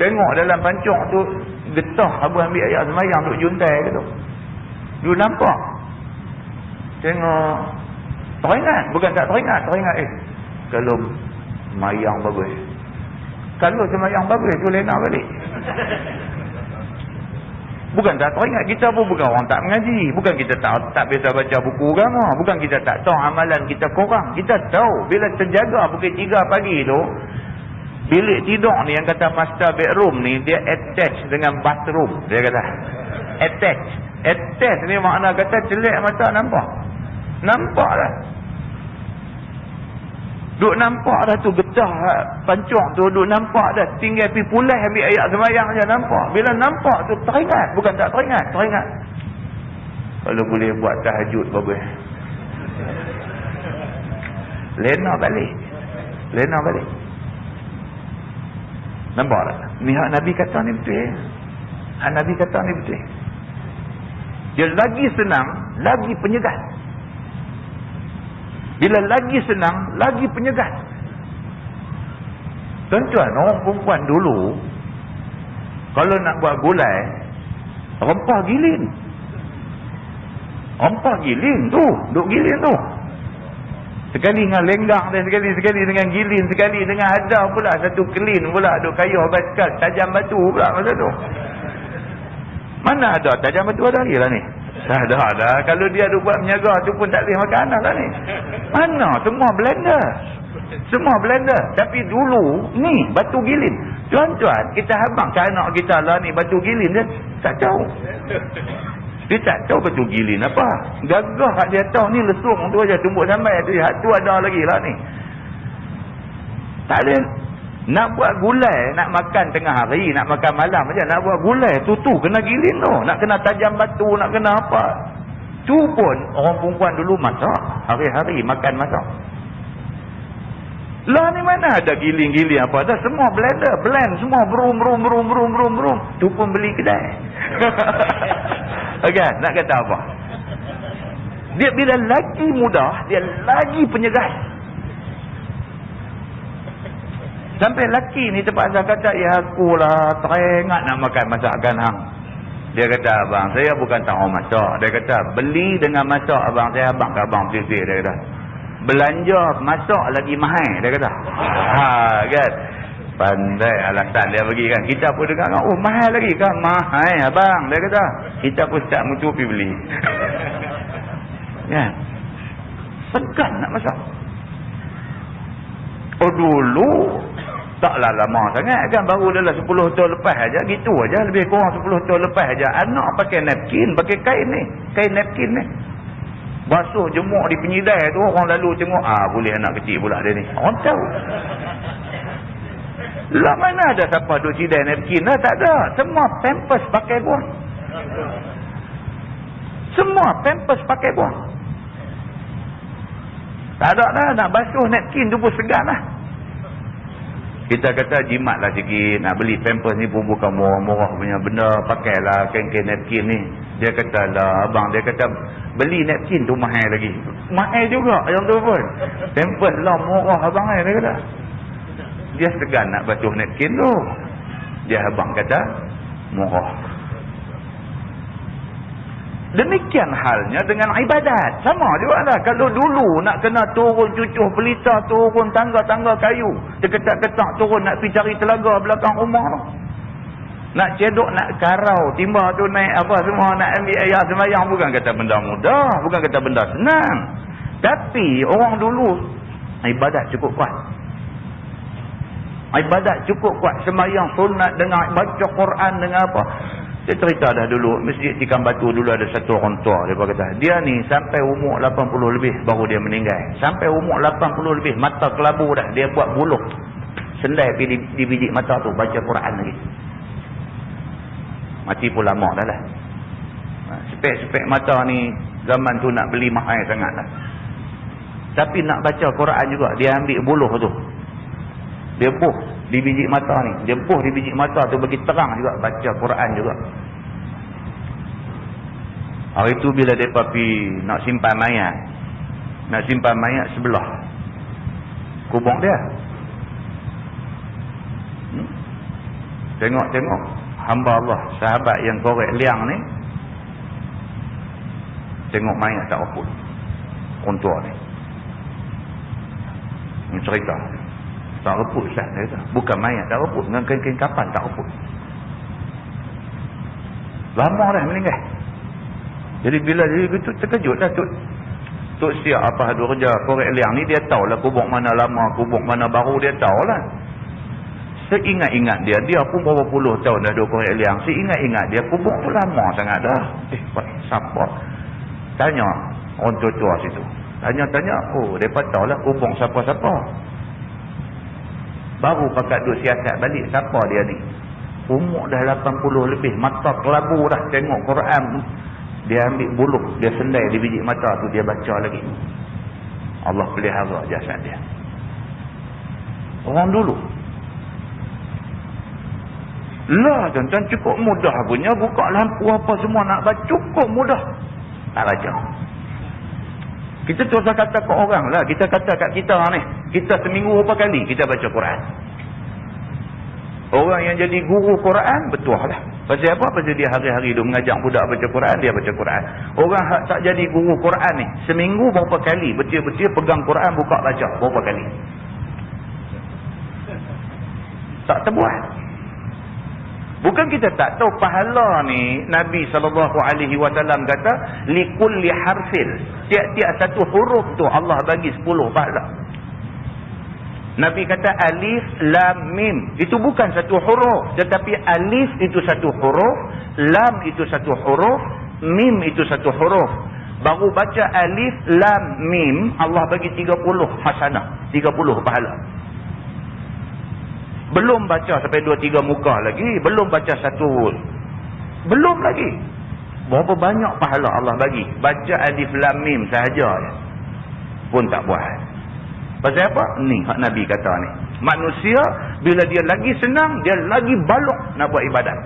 Tengok dalam pancong tu getah abang ambil ayat semayang duk juntai ke tu. Duk nampak. Tengok teringat, bukan tak teringat kalau mayang bagus. Kalau semayang bagus tu lena balik. Bukan tak teringat, kita pun bukan orang tak mengaji, bukan kita tak biasa baca buku agama, bukan kita tak tahu amalan kita kurang. Kita tahu bila terjaga pukul 3 pagi tu, bilik tidur ni yang kata master bedroom ni dia attach dengan bathroom, dia kata attach ni makna kata celik mata nampak dah. Duk nampak dah tu getah pancong tu, duk nampak dah, tinggal pergi pulai ambil ayat sembahyang je nampak. Bila nampak tu teringat, bukan tak teringat. Kalau boleh buat tahajud bagus. Lena balik. Nampak tak? Ni hak Nabi kata ni betul. Nabi kata ni betul. Dia lagi senang, lagi penyegat. Bila lagi senang, lagi penyegat. Tuan-tuan, orang perempuan dulu, kalau nak buat gulai, rempah gilin tu, duk gilin tu. Sekali dengan lenggang dia, sekali dengan gilin, sekali dengan ada pula, satu kelin pula, duk kayuh basikal, tajam batu pula masa tu. Mana ada tajam batu ada lagi lah ni? Tak ada. Kalau dia ada buat menyaga tu pun tak boleh makan anak lah ni. Mana? Semua blender. Tapi dulu ni batu gilin. Tuan-tuan, kita habang ke anak kita lah ni batu gilin dia tak tahu. Dia tak tahu batu gilin apa. Gagah kat dia tahu ni lesung tu aja tumbuk sampai tu. Hak tu ada lagi lah ni. Tak ada. Nak buat gulai, nak makan tengah hari, nak makan malam aja, nak buat gulai tu kena gilin tu, nak kena tajam batu, nak kena apa. Tu pun orang perempuan dulu masak, hari-hari makan masak. Lah ni mana ada giling-giling apa, dah semua blend semua brum. Tu pun beli kedai. Okey, nak kata apa? Dia bila lagi mudah, dia lagi penyegas. Sampai laki ni terpaksa kata, ya akulah teringat nak makan masakan hang. Dia kata, abang saya bukan tak mau masak. Dia kata, beli dengan masak abang saya, abang ke abang sisir. Dia kata, belanja masak lagi mahal. Dia kata, kan. Pandai alasan dia bagi kan. Kita pun dengar, oh mahal lagi kan. Mahal abang. Dia kata, kita pun tak mutu pergi beli. Kan. Segan nak masak. Oh dulu taklah lama sangat kan, baru dalam 10 tahun lepas aja, gitu aja, lebih kurang 10 tahun lepas aja anak pakai napkin, pakai kain napkin ni. Basuh jemur di penyidai tu, orang lalu tengok, boleh anak kecil pula dia ni. Orang tahu. Lah mana ada siapa duk sidai napkin dah? Tak ada. Semua pampers pakai buang. Semua pampers pakai buang. Tak ada dah. Nak basuh napkin tu pun segan lah. Kita kata jimat lah sikit. Nak beli pampers ni pun bukan murah-murah punya benda. Pakailah kain-kain napkin ni. Dia kata lah, abang dia kata beli napkin tu mahal lagi. Mahal juga yang tu pun. Pampers lah murah abang dia kata. Dia segan nak basuh napkin tu. Dia abang kata murah. Demikian halnya dengan ibadat. Sama juga lah. Kalau dulu nak kena turun cucuh pelita, turun tangga-tangga kayu, deketak-ketak turun nak pergi cari telaga belakang rumah tu. Nak cedok, nak karau, timba tu naik apa semua, nak ambil air sembahyang, bukan kata benda mudah, bukan kata benda senang. Tapi orang dulu ibadat cukup kuat. Ibadat cukup kuat. Sembahyang sunat dengan baca Quran dengan apa. Dia cerita dah dulu, Masjid Tikam Batu dulu ada satu orang tua, dia kata, dia ni sampai umur 80 lebih baru dia meninggal. Sampai umur 80 lebih, mata kelabu dah, dia buat buluh sendai di biji mata tu, baca Quran lagi. Mati pun lama dah lah. Spek-spek mata ni zaman tu nak beli mahal sangat lah. Tapi nak baca Quran juga, dia ambil buluh tu, dia buh di biji mata ni. Dia buh di biji mata tu bagi terang juga, baca Quran juga. Hari tu bila mereka pergi nak simpan mayat, nak simpan mayat sebelah kubur dia. Tengok-tengok hamba Allah, sahabat yang korek liang ni, tengok mayat tak reput. Orang tua ni cerita tak reput Ustaz, dia kata. Bukan mayat tak reput, dengan kain-kain kapan tak reput. Lama dah meninggal. Jadi bila dia begitu terkejut dah Tok Siak apa hadu kerja korek liang ni, dia tahulah kubur mana lama, kubur mana baru, dia tahulah. Seingat-ingat dia pun berapa puluh tahun dah duduk korek liang. Seingat-ingat dia kubur tu lama sangat dah. Siapa? Tanya orang tua-tua situ. Tanya-tanya, mereka tahulah kubur siapa-siapa. Baru pakat duk siasat balik siapa dia ni. Umur dah 80 lebih, mata kelabu dah, tengok Quran. Dia ambil buluh, dia sendai di biji mata tu, dia baca lagi. Allah pelihara jasad dia. Orang dulu. Lah tuan-tuan, cukup mudah punya, buka lampu apa semua nak baca, cukup mudah. Tak baca. Kita terus kata ke orang lah, kita kata kat kita ni, kita seminggu berapa kali kita baca Quran. Orang yang jadi guru Quran, betul lah. Pasal apa? Pasal dia hari-hari dia mengajar budak baca Quran, dia baca Quran. Orang tak jadi guru Quran ni, seminggu berapa kali betul-betul pegang Quran, buka baca, berapa kali. Tak terbuat. Bukan kita tak tahu pahala ni. Nabi SAW kata likulli harfin, tiap-tiap satu huruf tu Allah bagi 10 pahala. Nabi kata alif lam mim, itu bukan satu huruf, tetapi alif itu satu huruf, lam itu satu huruf, mim itu satu huruf. Baru baca alif lam mim, Allah bagi 30 hasanah, 30 pahala. Belum baca sampai 2-3 muka lagi. Belum baca satu. Belum lagi. Berapa banyak pahala Allah bagi. Baca alif lam mim sahaja pun tak buat. Pasal apa? Ni hak Nabi kata ni. Manusia bila dia lagi senang, dia lagi balok nak buat ibadat.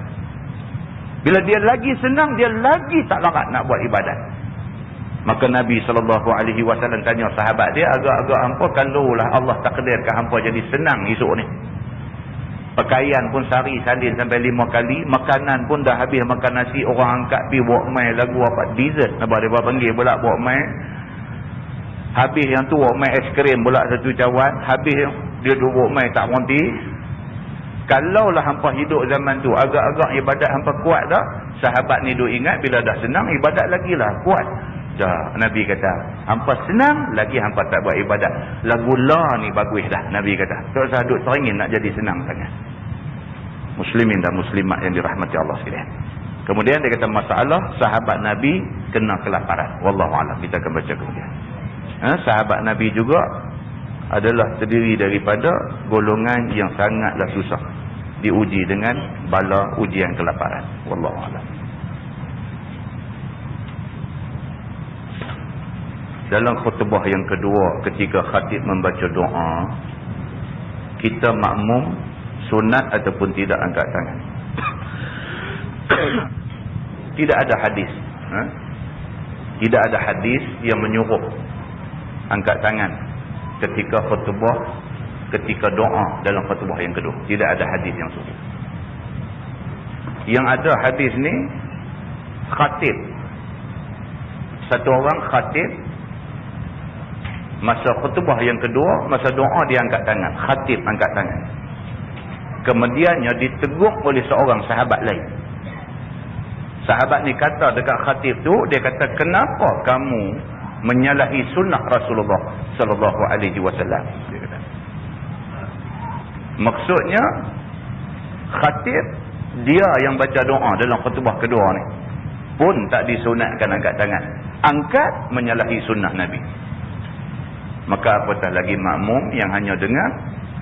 Bila dia lagi senang, dia lagi tak larat nak buat ibadat. Maka Nabi SAW tanya sahabat dia, agak-agak hampa kalaulah Allah takdirkan hampa jadi senang esok ni. Pakaian pun sehari salin sampai 5 kali. Makanan pun dah habis makan nasi. Orang angkat pergi bawa mai lagu apa. Dessert. Apa dia panggil pula bawa mai. Habis yang tu bawa mai es krim pula satu cawan. Habis dia bawa mai tak berhenti. Kalaulah hampa hidup zaman tu agak-agak ibadat hampa kuat tak? Sahabat ni duk ingat bila dah senang ibadat lagi lah kuat. Dah, Nabi kata, hampa senang lagi hampa tak buat ibadat. Lagu la ni bagus dah, Nabi kata. Tak usah duk teringin nak jadi senang sangat. Muslimin dan muslimat yang dirahmati Allah sekalian. Kemudian dia kata masalah sahabat Nabi kena kelaparan. Wallahu a'lam. Kita akan baca kemudian. Sahabat Nabi juga adalah terdiri daripada golongan yang sangatlah susah diuji dengan bala ujian kelaparan. Wallahu a'lam. Dalam khutbah yang kedua ketika khatib membaca doa, kita makmum sunat ataupun tidak angkat tangan. Tidak ada hadis. Tidak ada hadis yang menyuruh angkat tangan ketika khutbah, ketika doa dalam khutbah yang kedua. Tidak ada hadis yang suruh. Yang ada hadis ni, khatib. Satu orang khatib, masa khutbah yang kedua, masa doa dia angkat tangan. Khatib angkat tangan. Kemudiannya ditegur oleh seorang sahabat lain. Sahabat ni kata dekat khatib tu, dia kata, kenapa kamu menyalahi sunnah Rasulullah sallallahu alaihi wasallam? Dia kata. Maksudnya khatib dia yang baca doa dalam khutbah kedua ni pun tak disunatkan angkat tangan. Angkat menyalahi sunnah Nabi. Maka apatah lagi makmum yang hanya dengar.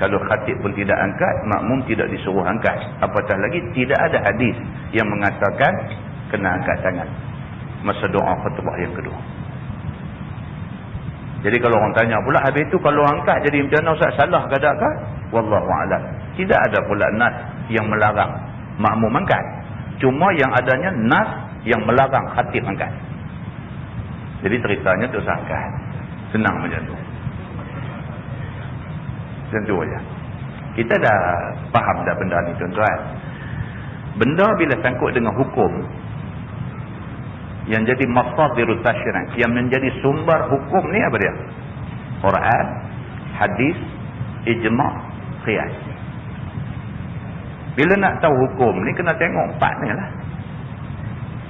Kalau khatib pun tidak angkat, makmum tidak disuruh angkat. Apatah lagi tidak ada hadis yang mengatakan kena angkat tangan masa doa khutbah yang kedua. Jadi kalau orang tanya pula, habis tu kalau angkat jadi macam mana Ustaz, salah ke tak ke? Wallahu a'lam. Tidak ada pula nas yang melarang makmum angkat. Cuma yang adanya nas yang melarang khatib angkat. Jadi ceritanya tu angkat. Senang macam tu. Macam tu aja. Kita dah faham dah benda ni tuan-tuan. Benda bila sangkut dengan hukum, yang jadi masadirut tasyri', yang menjadi sumber hukum ni apa dia? Quran, hadis, ijma', qiyas. Bila nak tahu hukum ni kena tengok empat ni lah.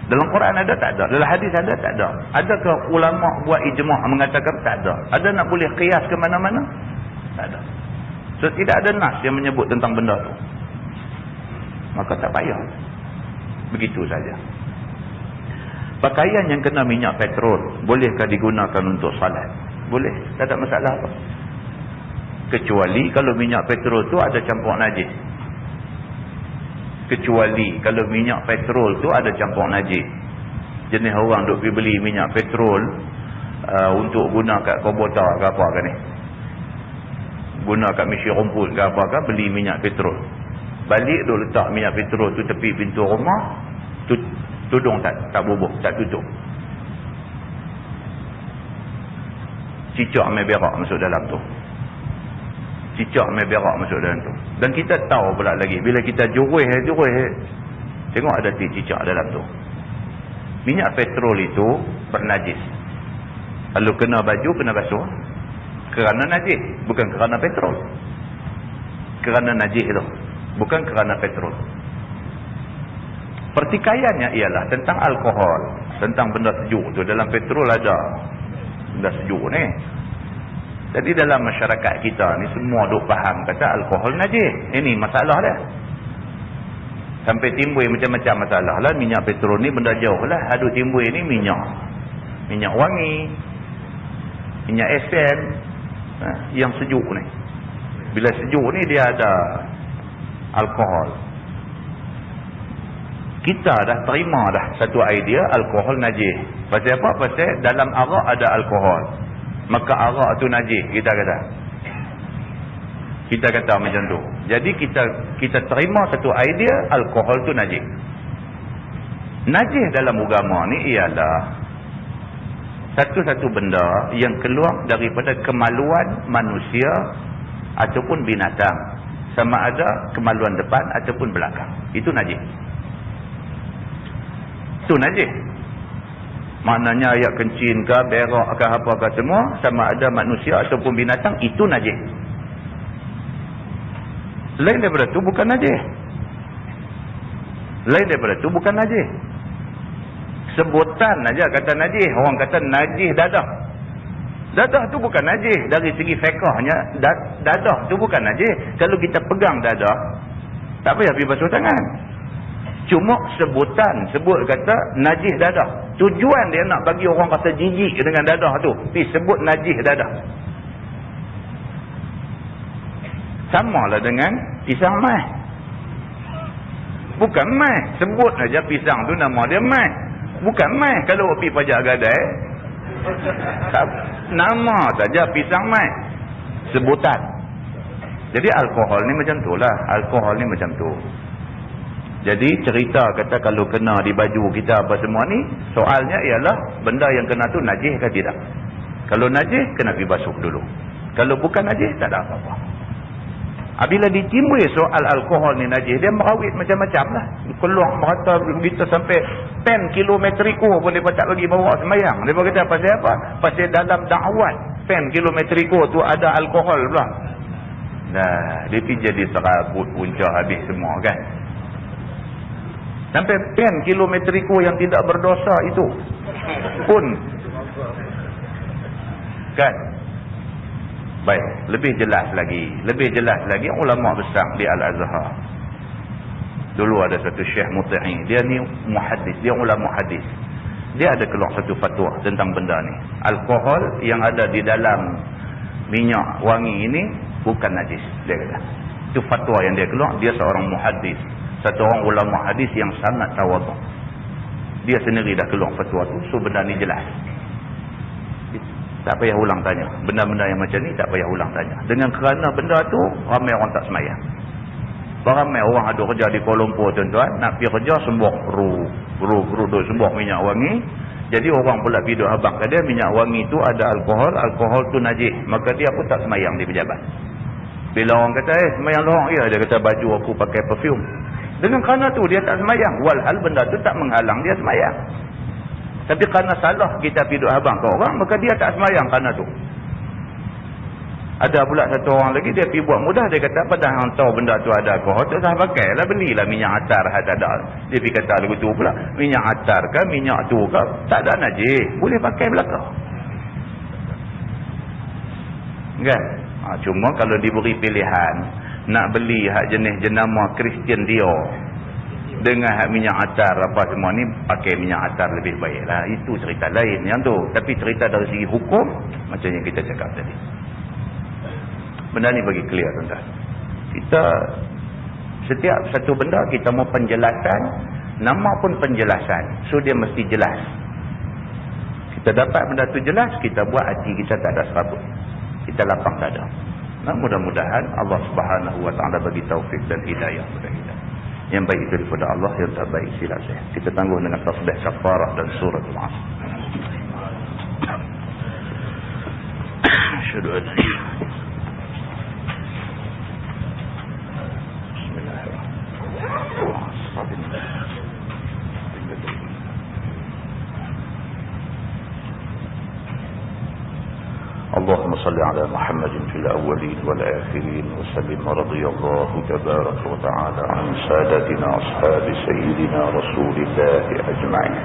Dalam Quran ada tak ada? Dalam hadis ada tak ada? Adakah ulama buat ijma' mengatakan tak ada? Ada nak boleh qiyas ke mana-mana? Tak ada. So tidak ada nas yang menyebut tentang benda tu. Maka tak payah. Begitu saja. Pakaian yang kena minyak petrol, bolehkah digunakan untuk salat? Boleh, tak ada masalah apa. Kecuali kalau minyak petrol tu ada campur najis. Kecuali kalau minyak petrol tu ada campur najis. Jenis orang duk pergi beli minyak petrol untuk guna kat kubota ke apa ke ni. Guna kat mesin rumput ke apa ke, beli minyak petrol. Balik duk letak minyak petrol tu tepi pintu rumah, tudung tak bubuh, tak tutup. Cicak mai berak masuk dalam tu. Cicak mai berak masuk dalam tu. Dan kita tahu pula lagi, bila kita juruh, tengok ada cicak dalam tu. Minyak petrol itu bernajis. Kalau kena baju, kena basuh. Kerana najis, bukan kerana petrol. Kerana najis itu, bukan kerana petrol. Pertikaiannya ialah tentang alkohol, tentang benda sejuk tu. Dalam petrol ada benda sejuk ni. Jadi dalam masyarakat kita ni semua duk faham kata alkohol najis. Ini masalah dia. Sampai timbul macam-macam masalah lah. Minyak petrol ni benda jauh lah. Aduk timbul ni minyak wangi, minyak esen, yang sejuk ni. Bila sejuk ni dia ada alkohol. Kita dah terima dah satu idea alkohol najis. Pasal apa? Pasal dalam arak ada alkohol. Maka arak tu najis, kita kata. Kita kata macam tu. Jadi kita terima satu idea alkohol tu najis. Najis dalam agama ni ialah satu-satu benda yang keluar daripada kemaluan manusia ataupun binatang. Sama ada kemaluan depan ataupun belakang. Itu najis. Itu najis. Maknanya ayat kencing ke, berak ke, apa ke semua, sama ada manusia ataupun binatang, itu najis. Lain daripada itu bukan najis. Lain daripada itu bukan najis. Sebutan aja kata najis. Orang kata najis dadah. Dadah tu bukan najis. Dari segi fiqahnya, dadah tu bukan najis. Kalau kita pegang dadah, tak payah pergi basuh tangan. Cuma sebut kata najis dadah. Tujuan dia nak bagi orang rasa jijik dengan dadah tu. Disebut najis dadah. Samalah dengan pisang mai. Bukan mai. Sebut aja pisang tu nama dia mai. Bukan mai. Kalau pergi pajak gadai, nama saja pisang mai. Sebutan. Jadi alkohol ni macam tu lah. Alkohol ni macam tu. Jadi cerita kata kalau kena di baju kita apa semua ni, soalnya ialah benda yang kena tu najis ke tidak. Kalau najis, kena pergi basuh dulu. Kalau bukan najis, tak ada apa-apa. Bila ditimbul soal alkohol ni najis, dia merawit macam-macam lah. Keluar merata begitu sampai pen kilometriko pun dia tak bagi bawa semayang. Dia kata pasal apa? Pasal dalam dakwat pen kilometriko tu ada alkohol pula. Nah, dia pergi jadi serabut punca habis semua kan. Sampai pen kilometriko yang tidak berdosa itu pun kan. Baik, lebih jelas lagi ulama besar di Al-Azhar. Dulu ada satu Syekh Muti'i, dia ni muhaddis, dia ulama hadis. Dia ada keluar satu fatwa tentang benda ni. Alkohol yang ada di dalam minyak wangi ini bukan najis, dia kata. Itu fatwa yang dia keluar, dia seorang muhaddis. Satu orang ulama hadis yang sangat tawaduk. Dia sendiri dah keluar fatwa tu, so benda ni jelas. Tak payah ulang tanya. Benda-benda yang macam ni tak payah ulang tanya. Dengan kerana benda tu, ramai orang tak semayang. Ramai orang ada kerja di Kuala Lumpur tuan-tuan, nak pergi kerja sembuh sembuh minyak wangi. Jadi orang pula pergi duk habang ke dia, minyak wangi tu ada alkohol tu najis. Maka dia pun tak semayang di pejabat. Bila orang kata, semayang lorong, ya, dia kata baju aku pakai perfume. Dengan kerana tu dia tak semayang. Walhal benda tu tak menghalang dia semayang. Tapi kerana salah kita pergi duk habang ke orang, maka dia tak semayang kerana tu. Ada pula satu orang lagi, dia pergi buat mudah, dia kata pada hang tahu benda tu ada alkohol, tak usah pakai lah, belilah minyak atar tak ada. Dia pergi kata lagu tu pula, minyak atar ke minyak tu ke tak ada najis, boleh pakai belakang. Kan? Cuma kalau diberi pilihan nak beli hak jenis jenama Kristian Dior dengan hak minyak atar apa semua ni, pakai minyak atar lebih baik lah. Itu cerita lain yang tu. Tapi cerita dari segi hukum macam yang kita cakap tadi, benda ni bagi clear tuan-tuan. Kita setiap satu benda kita mau penjelasan, nama pun penjelasan, so dia mesti jelas. Kita dapat benda tu jelas, kita buat hati kita tak ada serabut, kita lapang dada. Nah, mudah-mudahan Allah Subhanahu wa taala bagi taufik dan hidayah kepada kita. Yang baik itu daripada Allah, yang tak baik silap saya. Kita tangguh dengan tasbih kafarah dan surah Al-Asr. Asyhadu an la ilaha اللهم صل على محمد في الأولين والآخرين وسلم. ورضي الله تبارك وتعالى عن سادتنا أصحاب سيدنا رسول الله أجمعين.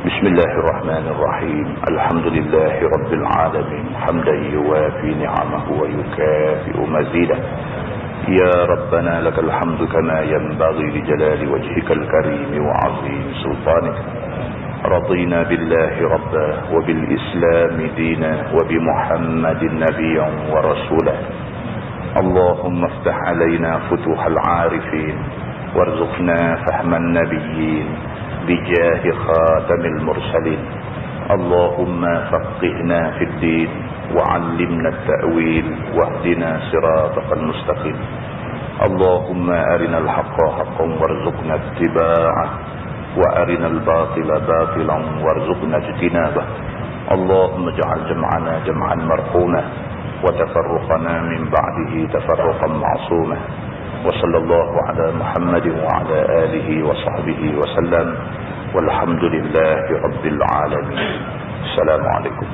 بسم الله الرحمن الرحيم. الحمد لله رب العالمين حمدا يوافي نعمه ويكافئ مزيده. يا ربنا لك الحمد كما ينبغي لجلال وجهك الكريم وعظيم سلطانك. رضينا بالله ربا وبالإسلام دينا وبمحمد نبيا ورسولا. اللهم افتح علينا فتوح العارفين وارزقنا فهم النبيين بجاه خاتم المرسلين. اللهم فقهنا في الدين وعلمنا التأويل واهدنا صراطك المستقيم. اللهم أرنا الحق حقا وارزقنا اتباعه وأرنا الباطل باطلا وارزقنا اجتنابه. اللهم اجعل جمعنا جمعا مرحوما وتفرقنا من بعده تفرقا معصوما. وصلى الله على محمد وعلى آله وصحبه وسلم والحمد لله رب العالمين. السلام عليكم.